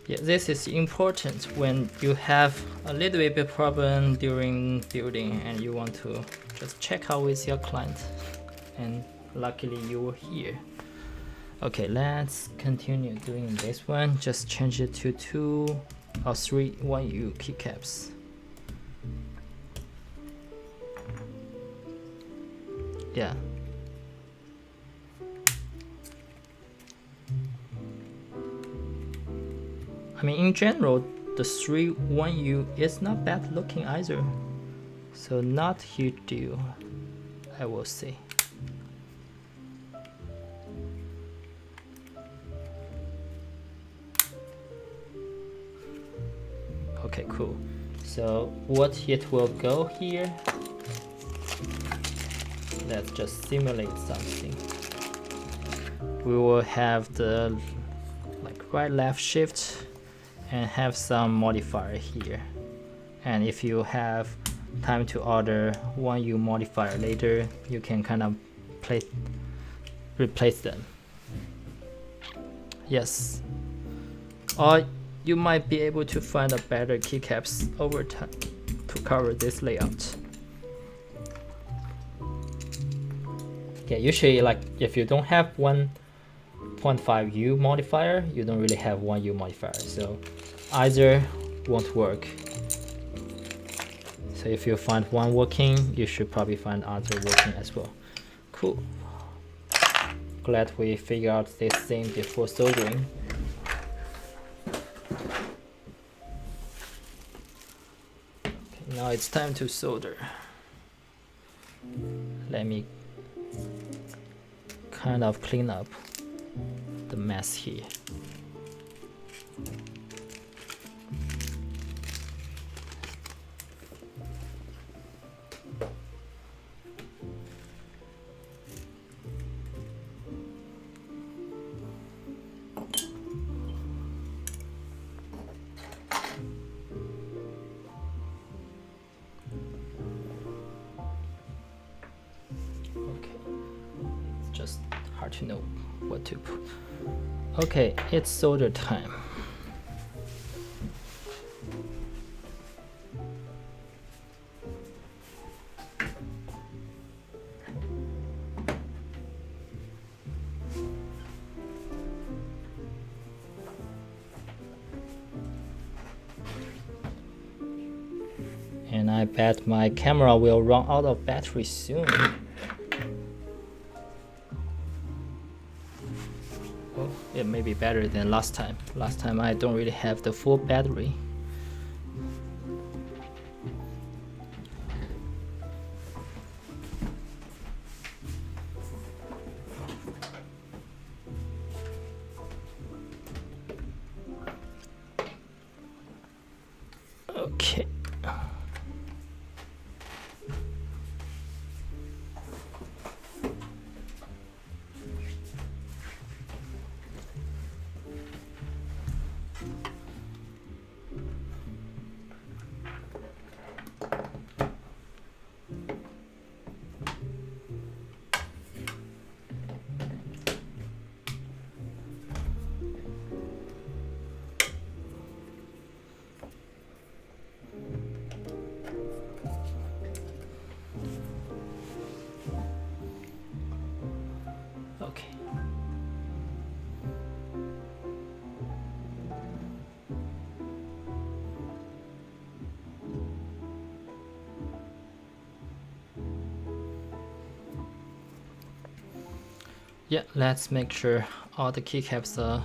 Yeah, this is important when you have a little bit of problem during building and you want to just check out with your client, and luckily you were here. Okay, let's continue doing this one. Just change it to 2 or 3 1U keycaps. Yeah. I mean, in general, the 3 1U is not bad looking either. So not huge deal, I will say. Okay, cool. So what it will go here? Let's just simulate something. We will have the right left shift and have some modifier here. And if you have time to order 1U modifier later, you can kind of replace them. Yes. Or you might be able to find a better keycaps over time to cover this layout. Yeah, usually if you don't have 1.5U modifier, you don't really have 1U modifier. So either won't work. So if you find one working, you should probably find other working as well. Cool. Glad we figured out this thing before soldering. Okay, now it's time to solder. Let me kind of clean up the mess here. To know what to put. Okay, it's solder time. And I bet my camera will run out of battery soon. It may be better than last time. Last time I don't really have the full battery. Okay. Yeah, let's make sure all the keycaps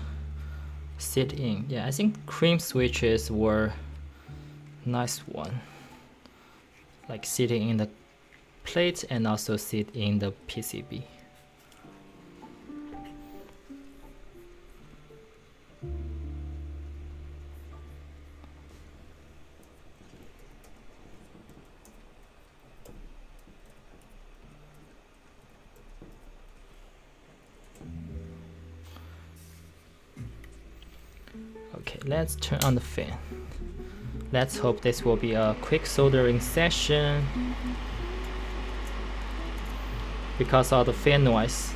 sit in. Yeah, I think cream switches were nice one, like sitting in the plate and also sit in the PCB. Okay, let's turn on the fan. Let's hope this will be a quick soldering session because of the fan noise.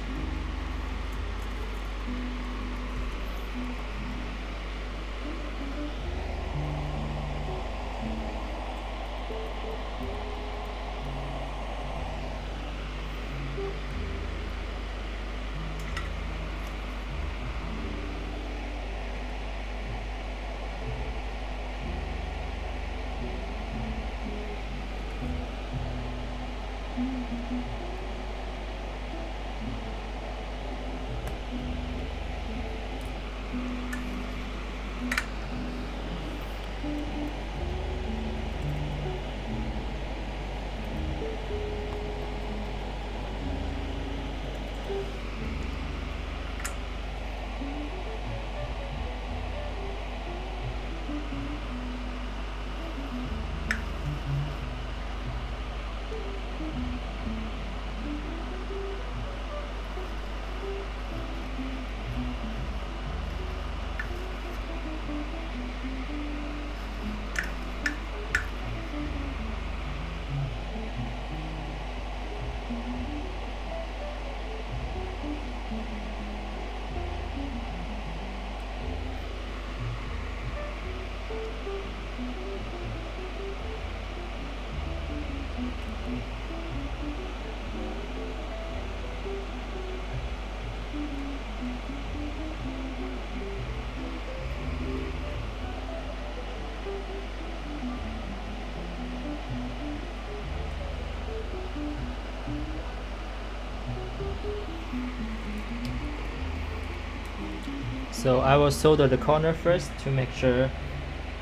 So I will solder the corner first to make sure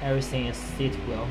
everything is sit well.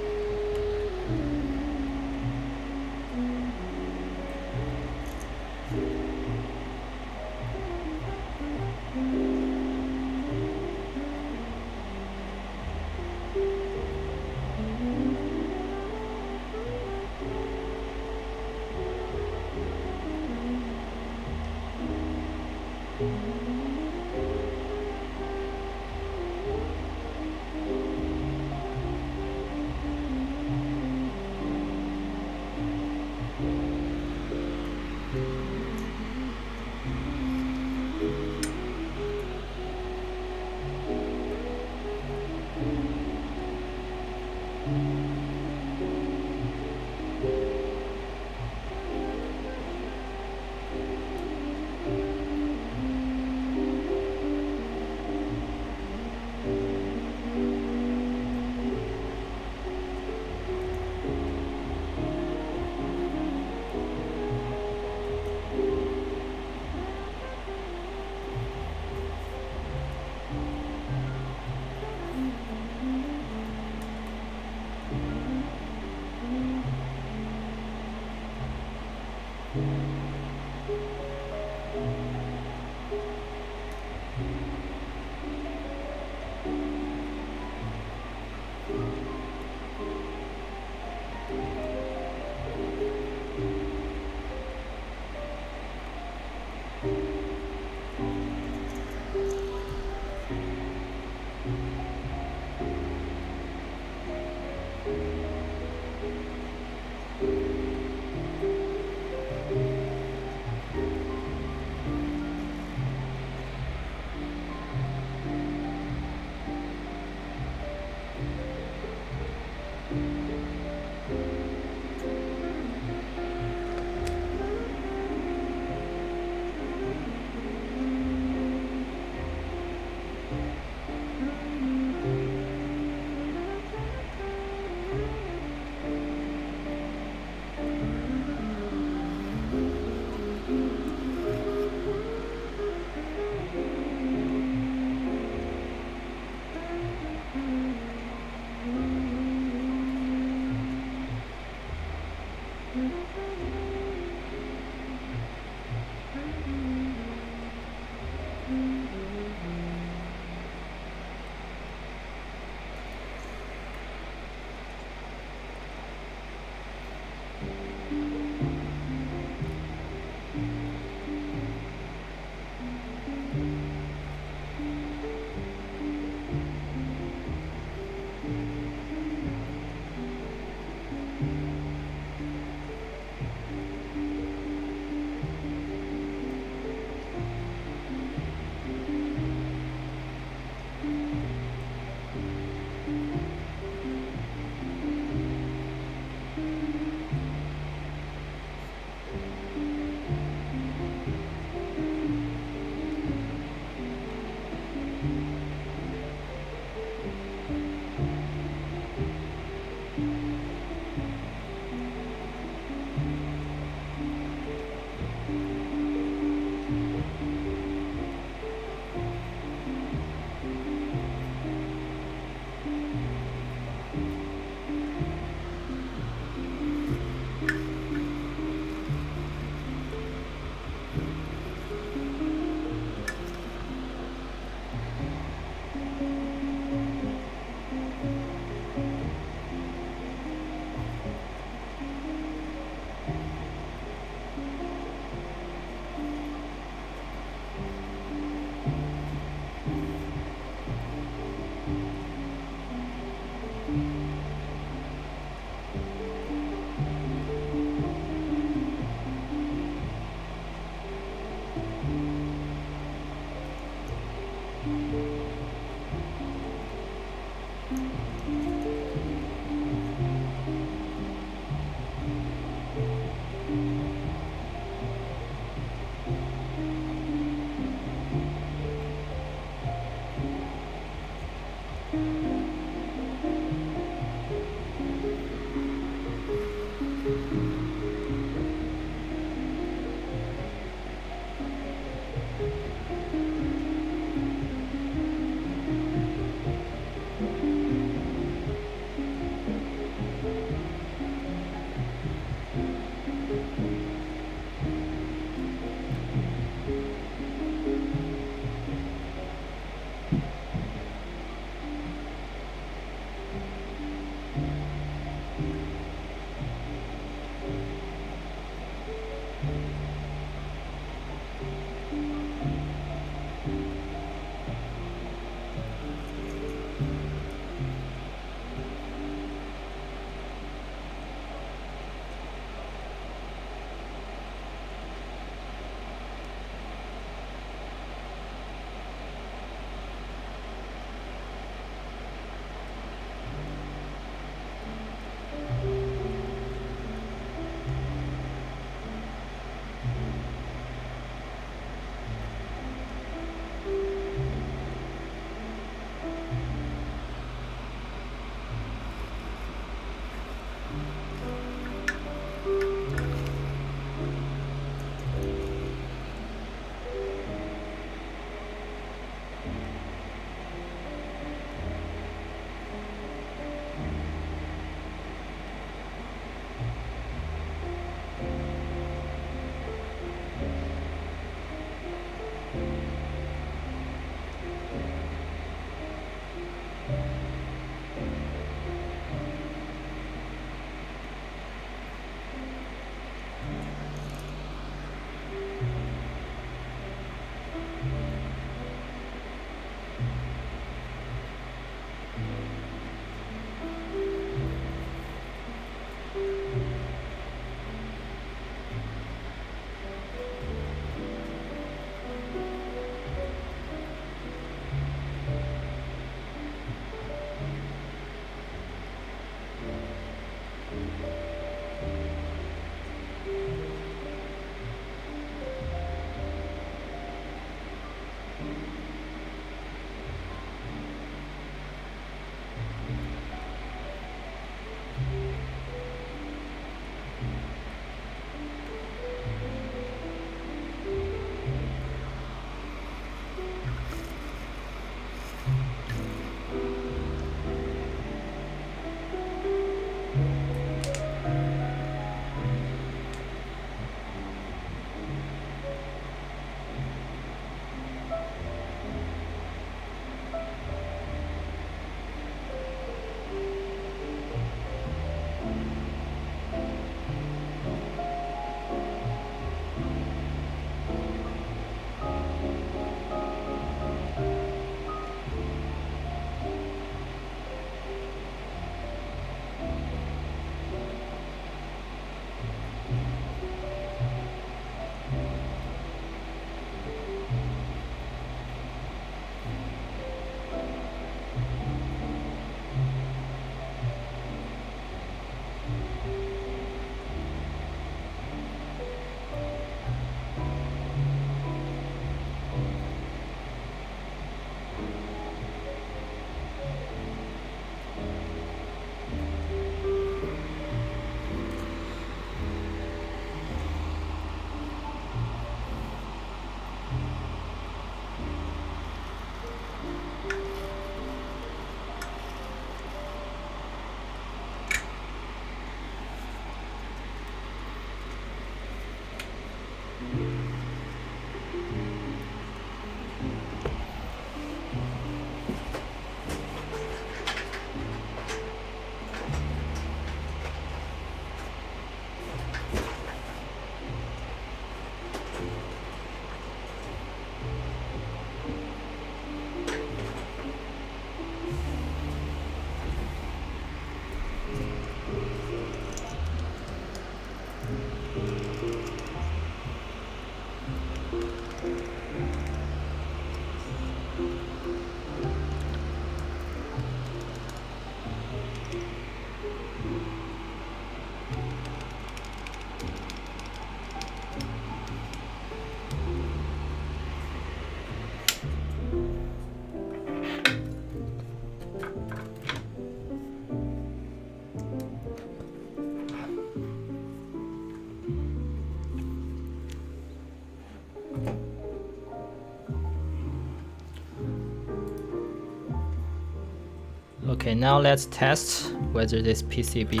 Okay, now let's test whether this PCB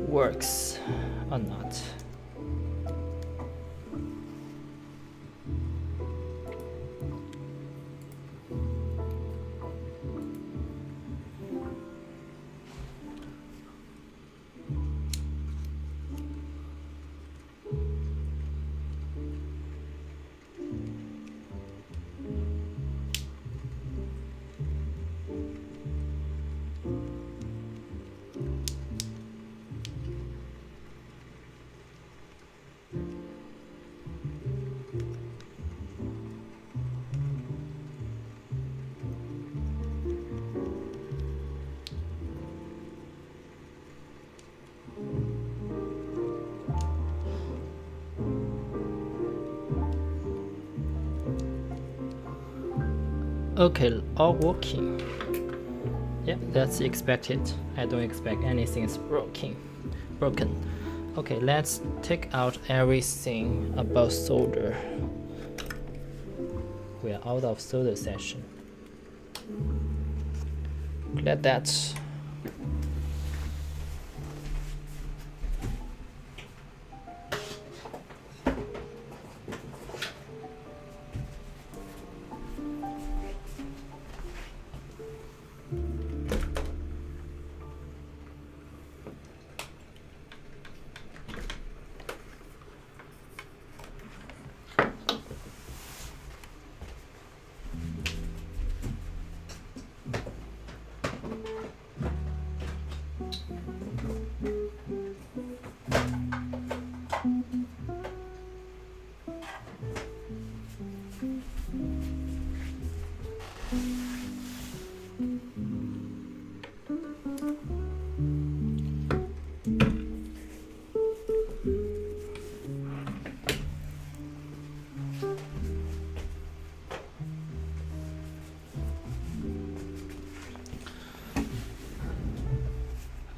works or not. Okay, all working. Yeah, that's expected. I don't expect anything's broken. Okay, let's take out everything about solder. We are out of solder session. Glad that.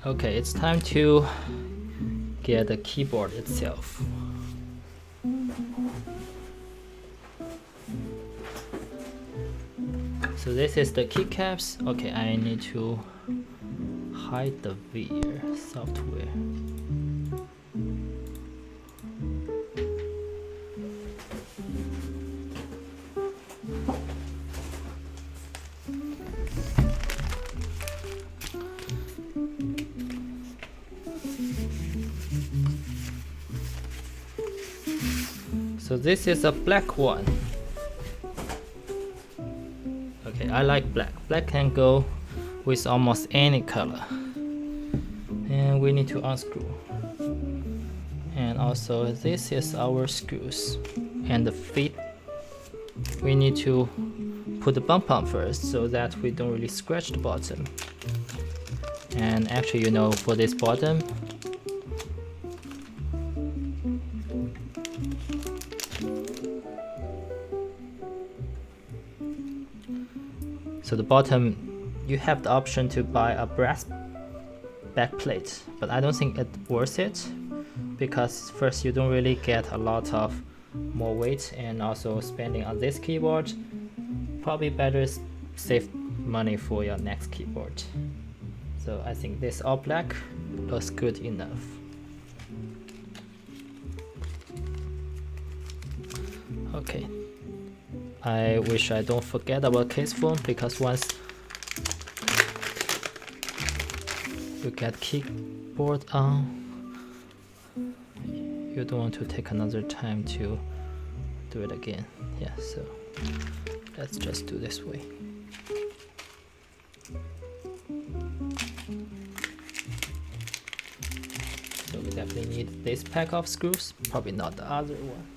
Okay, it's time to get the keyboard itself. So this is the keycaps. Okay, I need to hide the VR software. So this is a black one. Okay, I like black. Black can go with almost any color. And we need to unscrew. And also this is our screws. And the feet, we need to put the bump on first so that we don't really scratch the bottom. And actually, you know, for this bottom, so the bottom, you have the option to buy a brass back plate, but I don't think it's worth it because first you don't really get a lot of more weight, and also spending on this keyboard, probably better save money for your next keyboard. So I think this all black looks good enough. Okay. I wish I don't forget about case foam, because once you get keyboard on, you don't want to take another time to do it again. Yeah, so let's just do this way. So we definitely need this pack of screws, probably not the other one.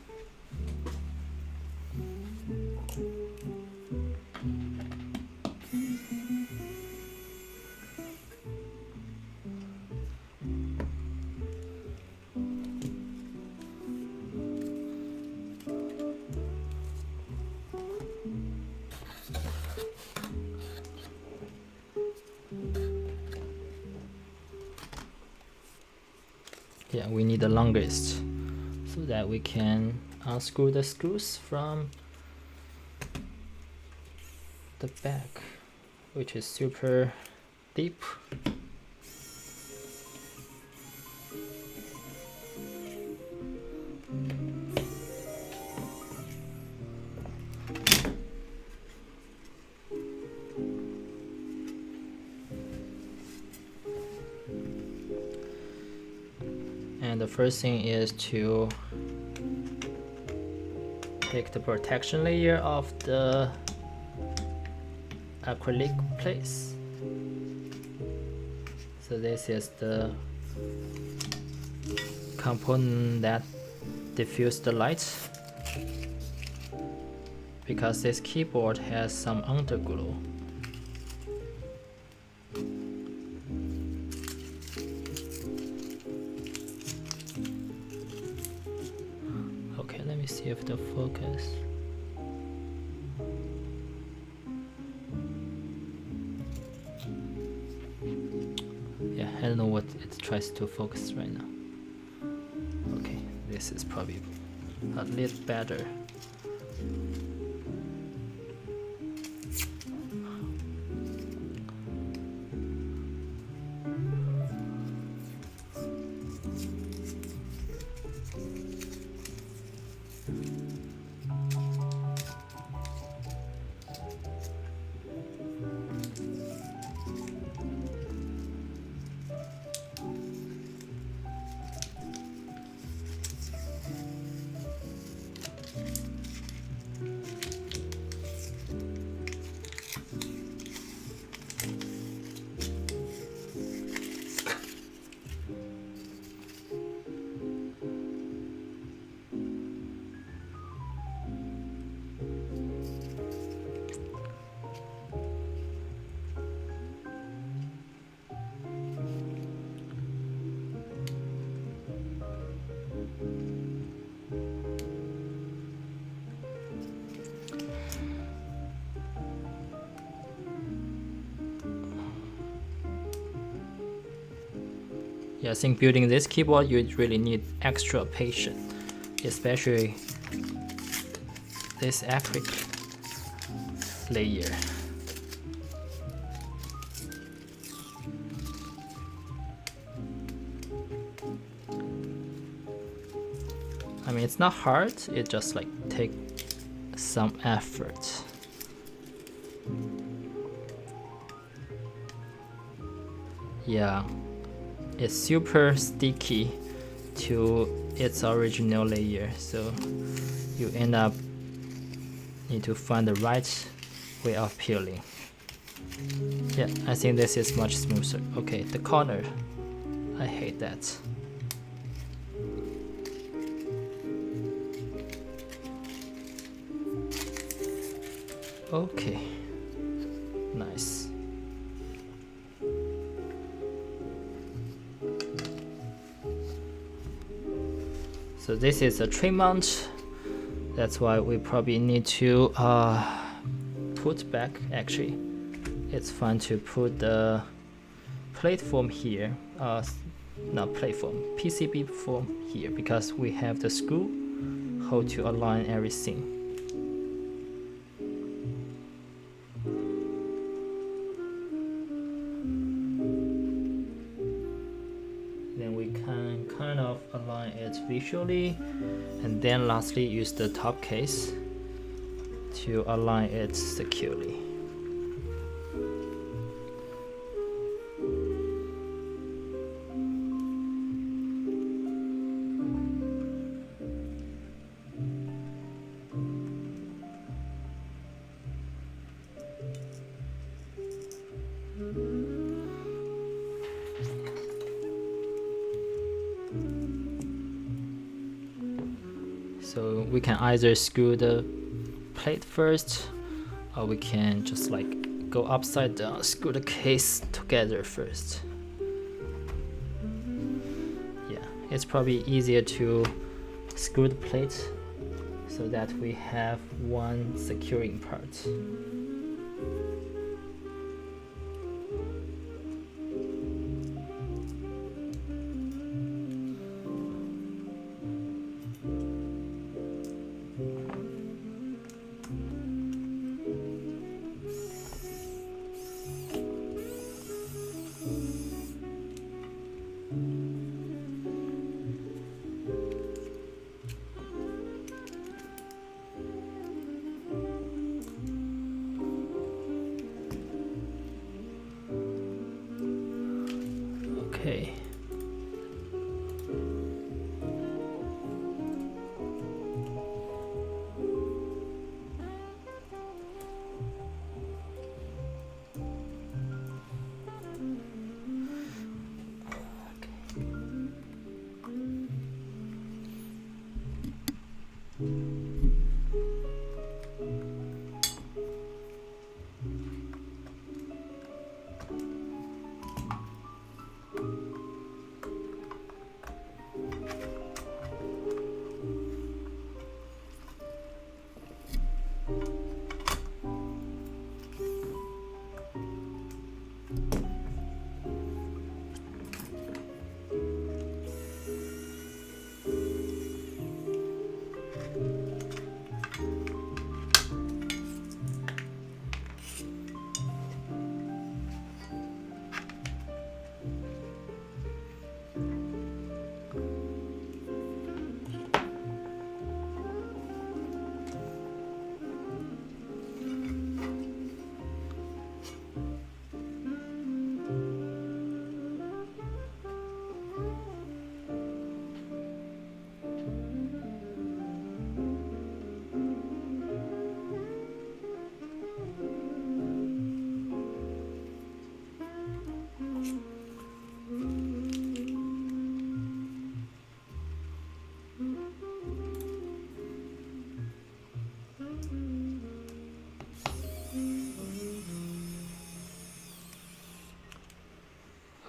Yeah, we need the longest so that we can unscrew the screws from the back, which is super deep. And the first thing is to take the protection layer off the acrylic place. So this is the component that diffuses the light, because this keyboard has some underglow. Okay, let me see if the focus. I don't know what it tries to focus right now. Okay, this is probably a little better. Yeah, I think building this keyboard you really need extra patience, especially this acrylic layer. I mean, it's not hard, it just like take some effort. Yeah, it's super sticky to its original layer, so you end up need to find the right way of peeling. Yeah, I think this is much smoother. Okay, the corner, I hate that. Okay, nice. So this is a tray mount. That's why we probably need to put back. Actually, it's fun to put the platform here. Not platform, PCB form here, because we have the screw how to align everything. Then we can kind of align it visually, and then lastly use the top case to align it securely. So we can either screw the plate first, or we can just like go upside down, screw the case together first. Yeah, it's probably easier to screw the plate so that we have one securing part. Okay.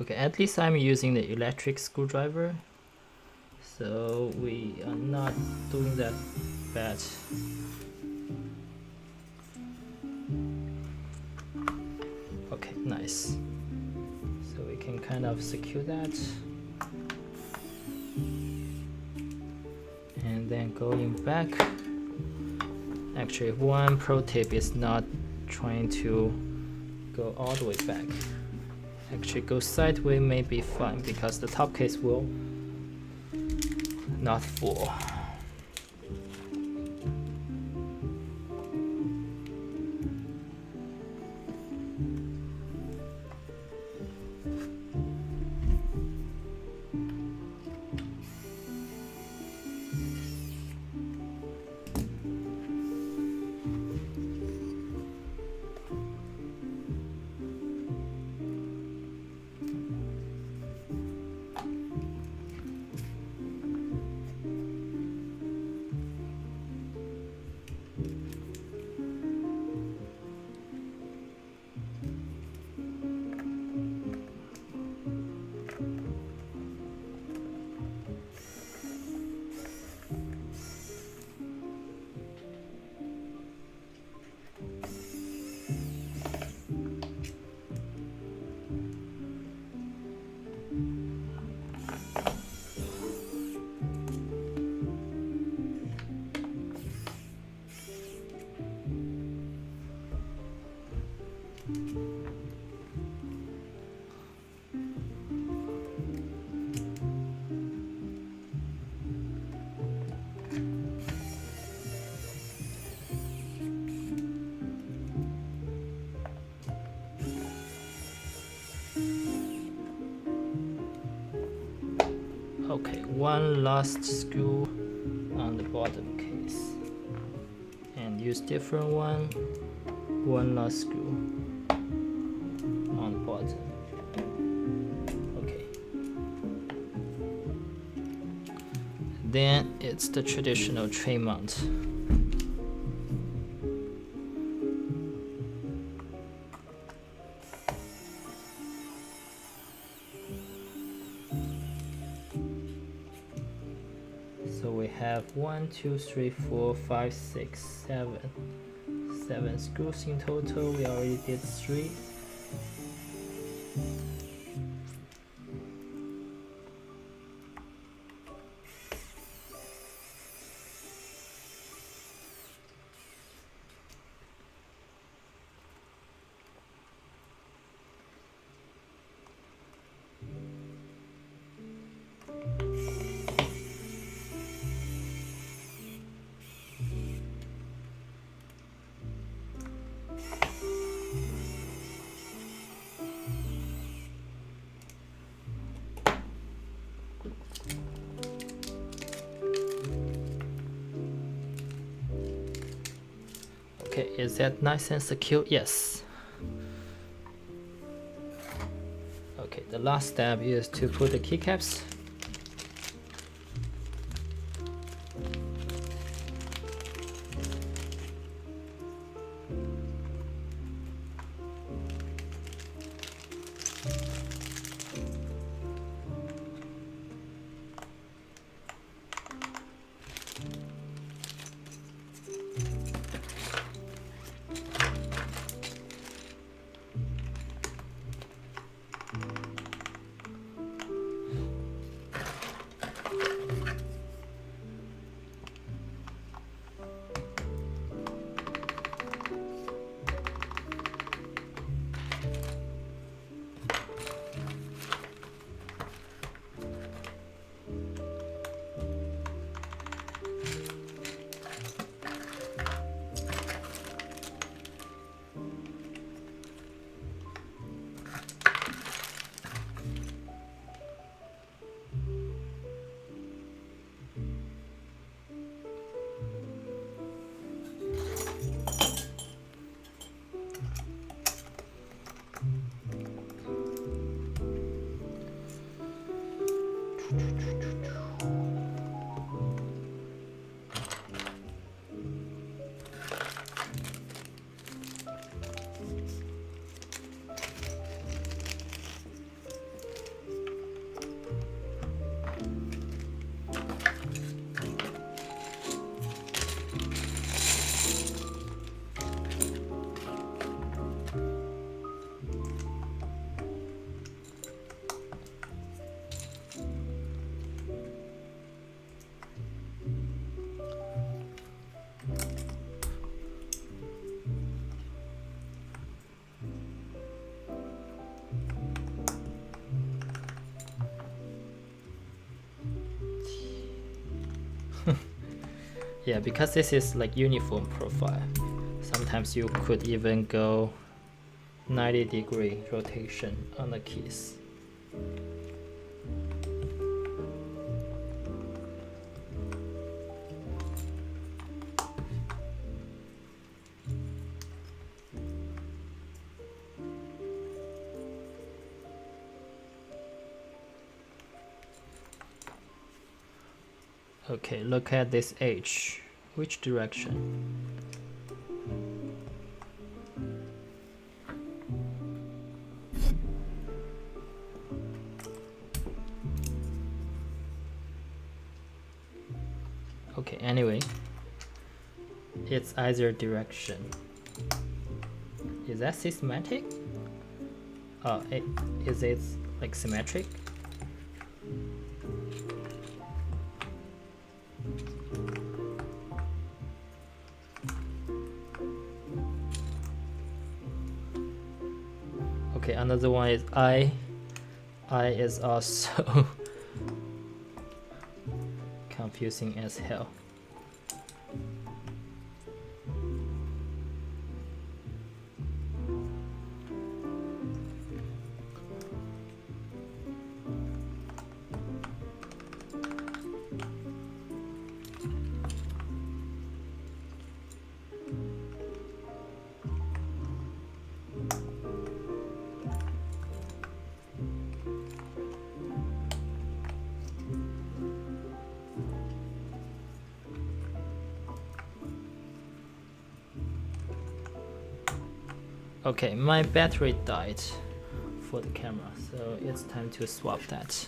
Okay, at least I'm using the electric screwdriver, so we are not doing that bad. Okay, nice. So we can kind of secure that. And then going back. Actually, one pro tip is not trying to go all the way back. Actually, go sideways may be fine because the top case will not fall. Okay, one last screw on the bottom case, and use different one last screw on the bottom. Okay, then it's the traditional tray mount. So we have 1, 2, 3, 4, 5, 6, 7 screws in total. We already did 3. Okay, is that nice and secure? Yes. Okay, the last step is to put the keycaps. Yeah, because this is like uniform profile, sometimes you could even go 90-degree rotation on the keys. Okay, look at this H. Which direction? Okay, anyway, it's either direction. Is that systematic? Oh, is it like symmetric? Okay, another one is I. I is also confusing as hell. Okay, my battery died for the camera, so it's time to swap that.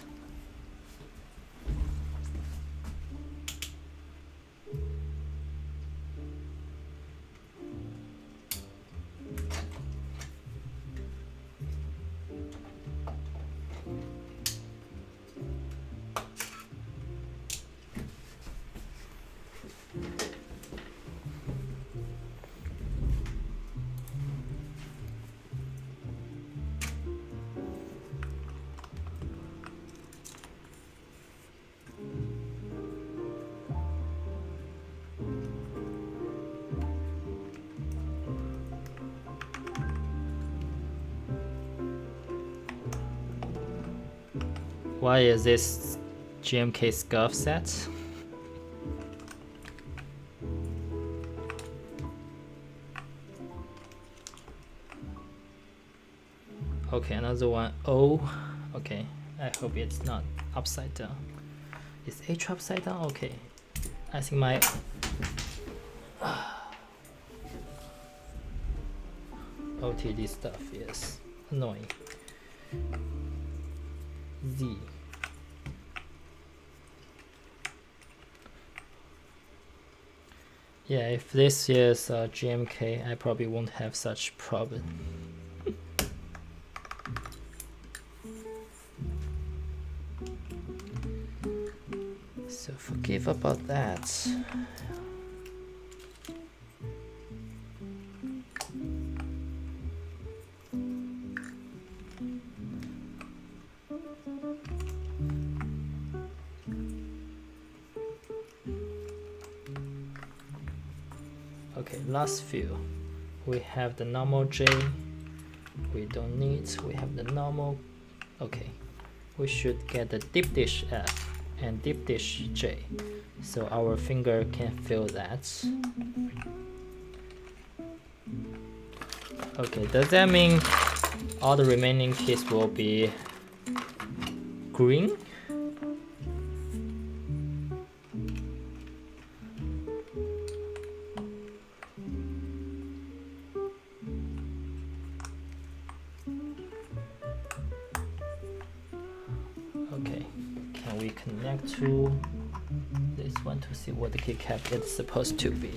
Why is this GMK scuff set? Okay, another one. O. Okay, I hope it's not upside down. Is H upside down? Okay, I think my OTD stuff is annoying. Z. Yeah, if this is GMK, I probably won't have such problem. So forgive about that. Okay, last few. We have the normal J. We don't need. We have the normal. Okay, we should get the deep dish F and deep dish J, so our finger can feel that. Okay, does that mean all the remaining keys will be green? Okay, can we connect to this one to see what the keycap is supposed to be?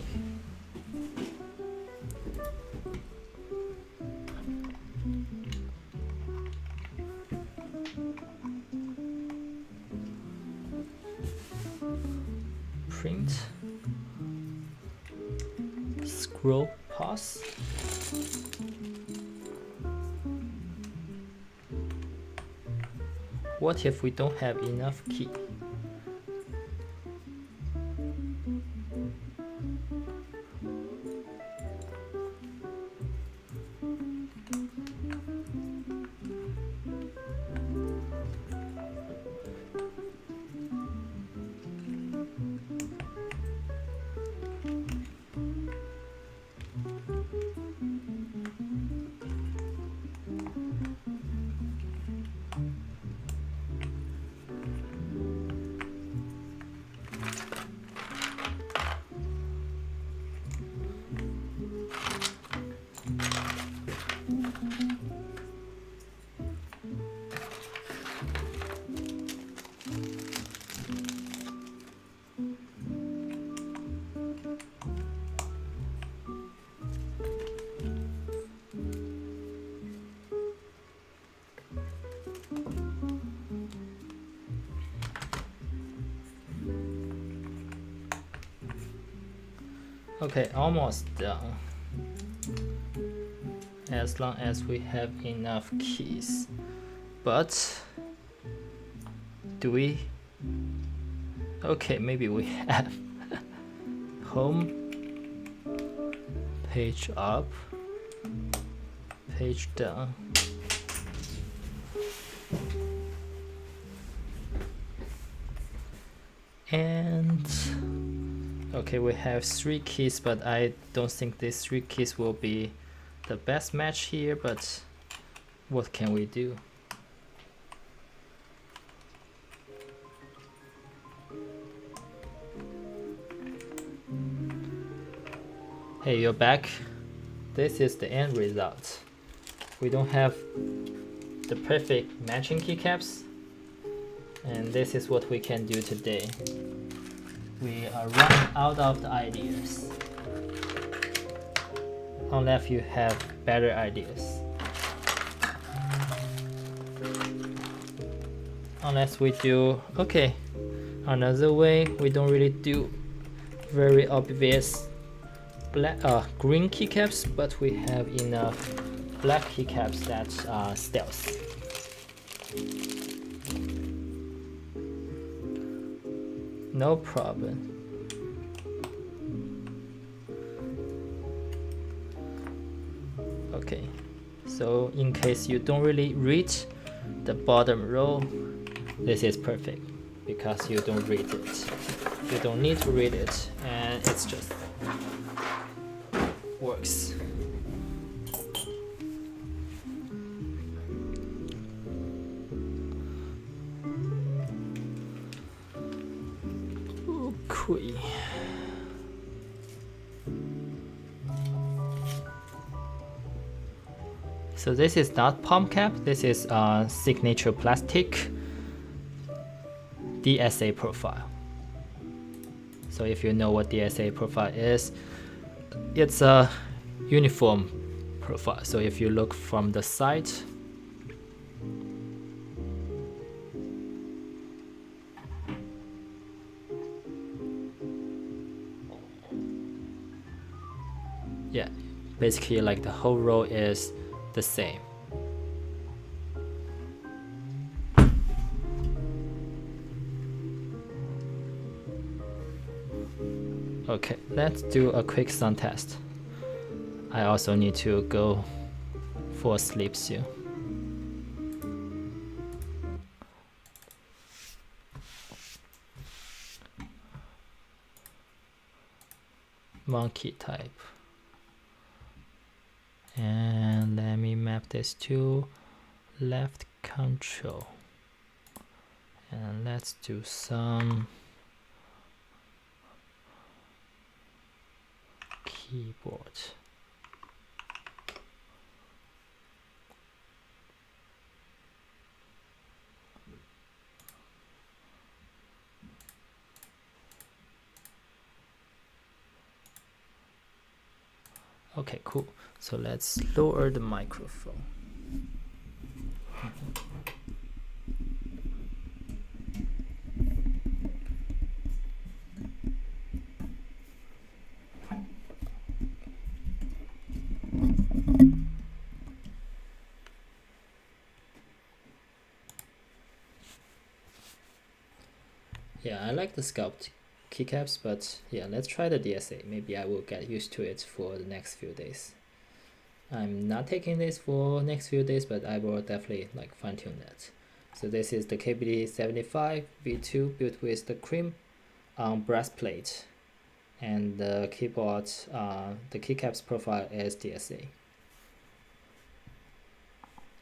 Print, scroll, pause. What if we don't have enough key? Okay, almost done. As long as we have enough keys. But do we? Okay, maybe we have. Home, page up, page down. And okay, we have 3 keys, but I don't think these 3 keys will be the best match here, but what can we do? Hey, you're back. This is the end result. We don't have the perfect matching keycaps, and this is what we can do today. We are running out of the ideas, unless you have better ideas. Unless we do, okay, another way, we don't really do very obvious black, green keycaps, but we have enough black keycaps that are stealth. No problem. Okay, so in case you don't really read the bottom row, this is perfect because you don't read it. You don't need to read it, and it's just works. Okay. So this is not palm cap, this is signature plastic DSA profile. So if you know what DSA profile is, it's a uniform profile. So if you look from the side, yeah, basically like the whole row is the same. Okay, let's do a quick sound test. I also need to go for sleep soon. Monkey type. And let me map this to left control. And let's do some keyboard. Okay, cool. So let's lower the microphone. Yeah, I like the sculpt keycaps, but yeah, let's try the DSA. Maybe I will get used to it for the next few days. I'm not taking this for next few days, but I will definitely like fine tune that. So this is the KBD75V2 built with the cream breastplate, and the keyboard, the keycaps profile is DSA.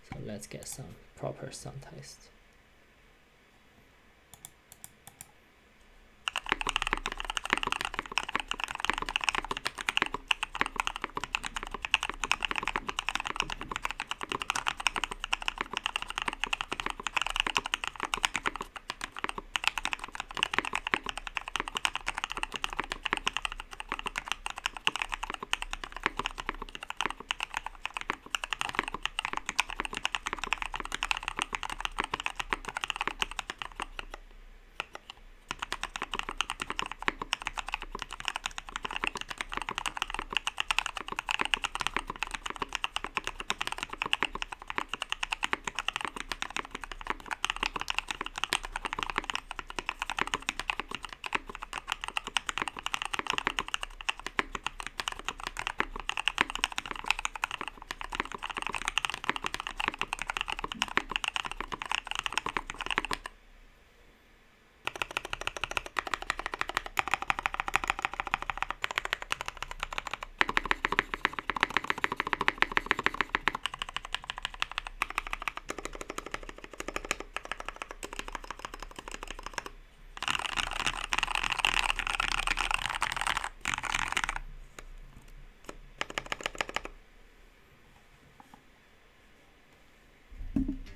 So let's get some proper sound test.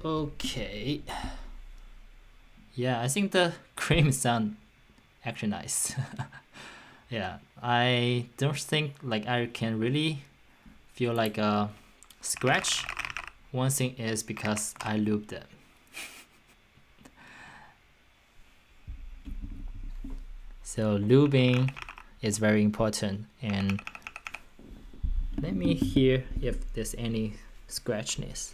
Okay. Yeah, I think the cream sound actually nice. Yeah, I don't think like I can really feel like a scratch. One thing is because I lubed them. So lubing is very important, and let me hear if there's any scratchiness.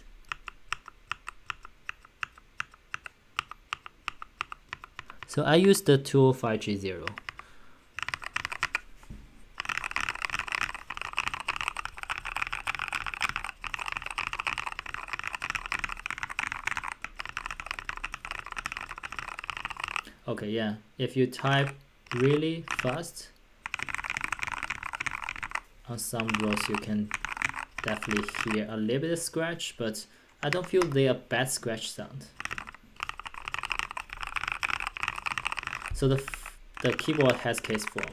So I use the 205G0. Okay, yeah, if you type really fast on some rows, you can definitely hear a little bit of scratch, but I don't feel they are bad scratch sound. So the keyboard has case form.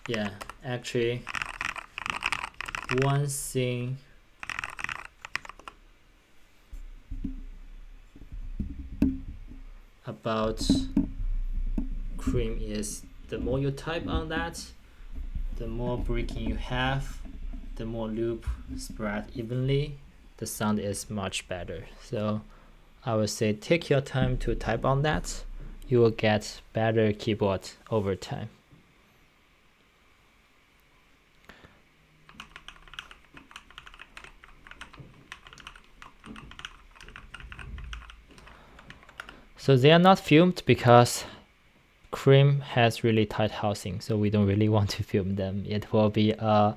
Yeah, actually, one thing about cream is the more you type on that, the more breaking you have, the more loop spread evenly, the sound is much better. So I would say take your time to type on that. You will get better keyboard over time. So they are not filmed because cream has really tight housing, so we don't really want to film them. It will be a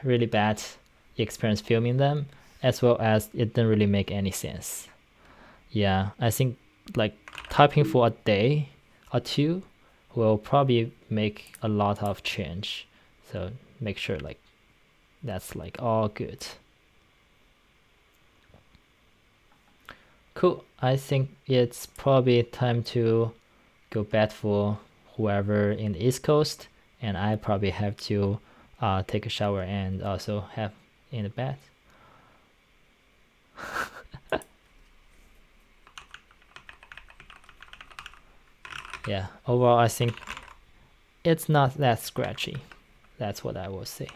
really bad experience filming them, as well as it doesn't really make any sense. Yeah, I think like typing for a day or two will probably make a lot of change. So make sure like that's like all good. Cool. I think it's probably time to go bed for whoever in the East Coast, and I probably have to take a shower and also have in the bed. Yeah, overall I think it's not that scratchy. That's what I will say.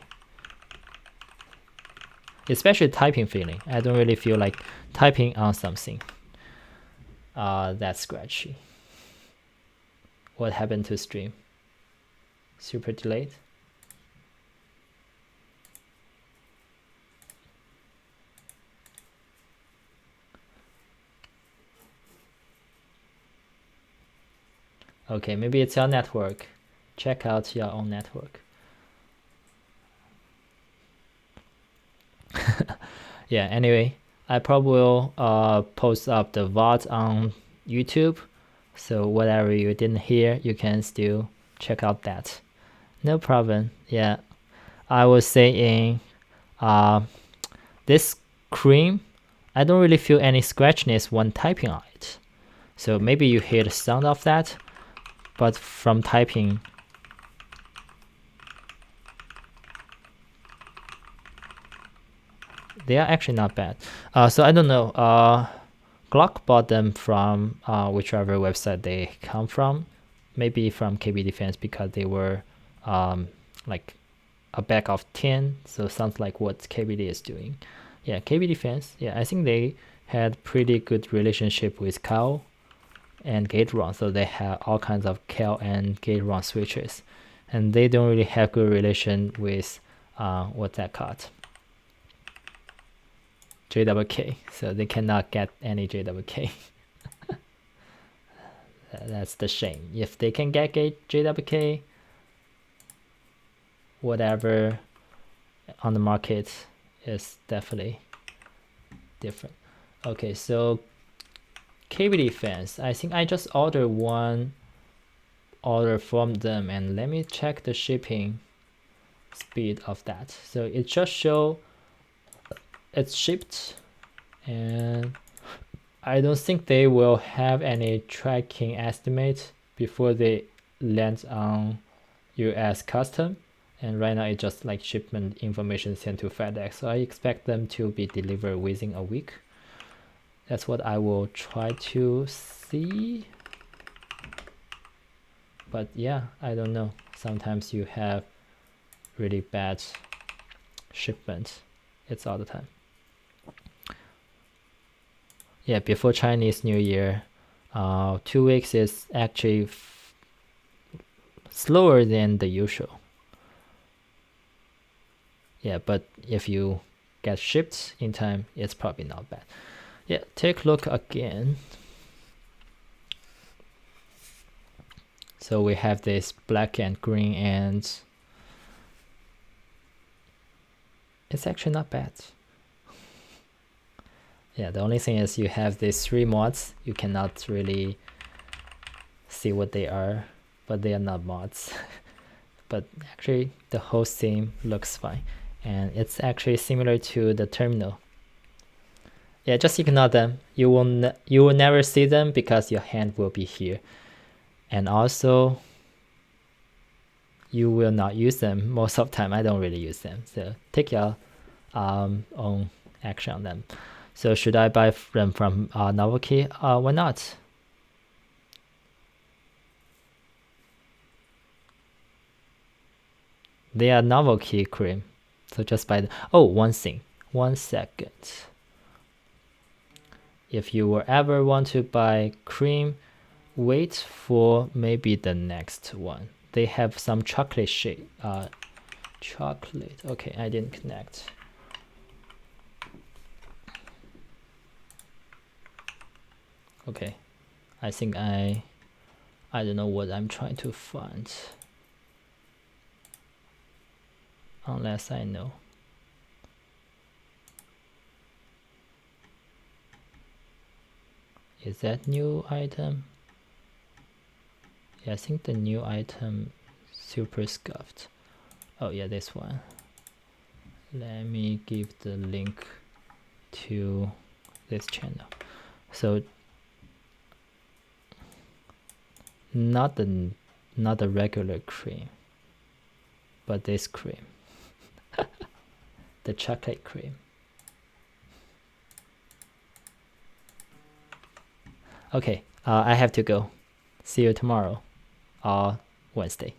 Especially typing feeling. I don't really feel like typing on something that's scratchy. What happened to stream? Super delayed? Okay, maybe it's your network. Check out your own network. Yeah, anyway, I probably will post up the VOD on YouTube. So whatever you didn't hear, you can still check out that. No problem. Yeah, I was saying this cream, I don't really feel any scratchiness when typing on it. So maybe you hear the sound of that, but from typing, they are actually not bad. So I don't know. Glock bought them from whichever website they come from. Maybe from KBD fans because they were like a bag of 10. So sounds like what KBD is doing. Yeah, KBD fans. Yeah, I think they had pretty good relationship with Cal and gate run. So they have all kinds of Cal and gate run switches, and they don't really have good relation with what's that called? JWK, so they cannot get any JWK. That's the shame. If they can get JWK, whatever on the market is definitely different. Okay, so KBD fans, I think I just ordered one order from them, and let me check the shipping speed of that. So it just show it's shipped, and I don't think they will have any tracking estimate before they land on US custom. And right now it's just like shipment information sent to FedEx. So I expect them to be delivered within a week. That's what I will try to see. But yeah, I don't know. Sometimes you have really bad shipment. It's all the time. Yeah, before Chinese New Year, 2 weeks is actually slower than the usual. Yeah, but if you get shipped in time, it's probably not bad. Yeah, take a look again. So we have this black and green, and it's actually not bad. Yeah, the only thing is you have these 3 mods. You cannot really see what they are, but they are not mods. But actually the whole theme looks fine, and it's actually similar to the terminal. Yeah, just ignore them. You will never see them because your hand will be here, and also you will not use them most of the time. I don't really use them, so take your own action on them. So should I buy them from Novelty? Why not? They are Novelty cream, so just buy them. Oh, one thing, 1 second. If you will ever want to buy cream, wait for maybe the next one. They have some chocolate shade. Chocolate. Okay, I didn't connect. Okay, I think I don't know what I'm trying to find, unless I know. Is that new item? Yeah, I think the new item, super scuffed. Oh yeah, this one. Let me give the link to this channel. So not the regular cream, but this cream. The chocolate cream. Okay, I have to go. See you tomorrow or Wednesday.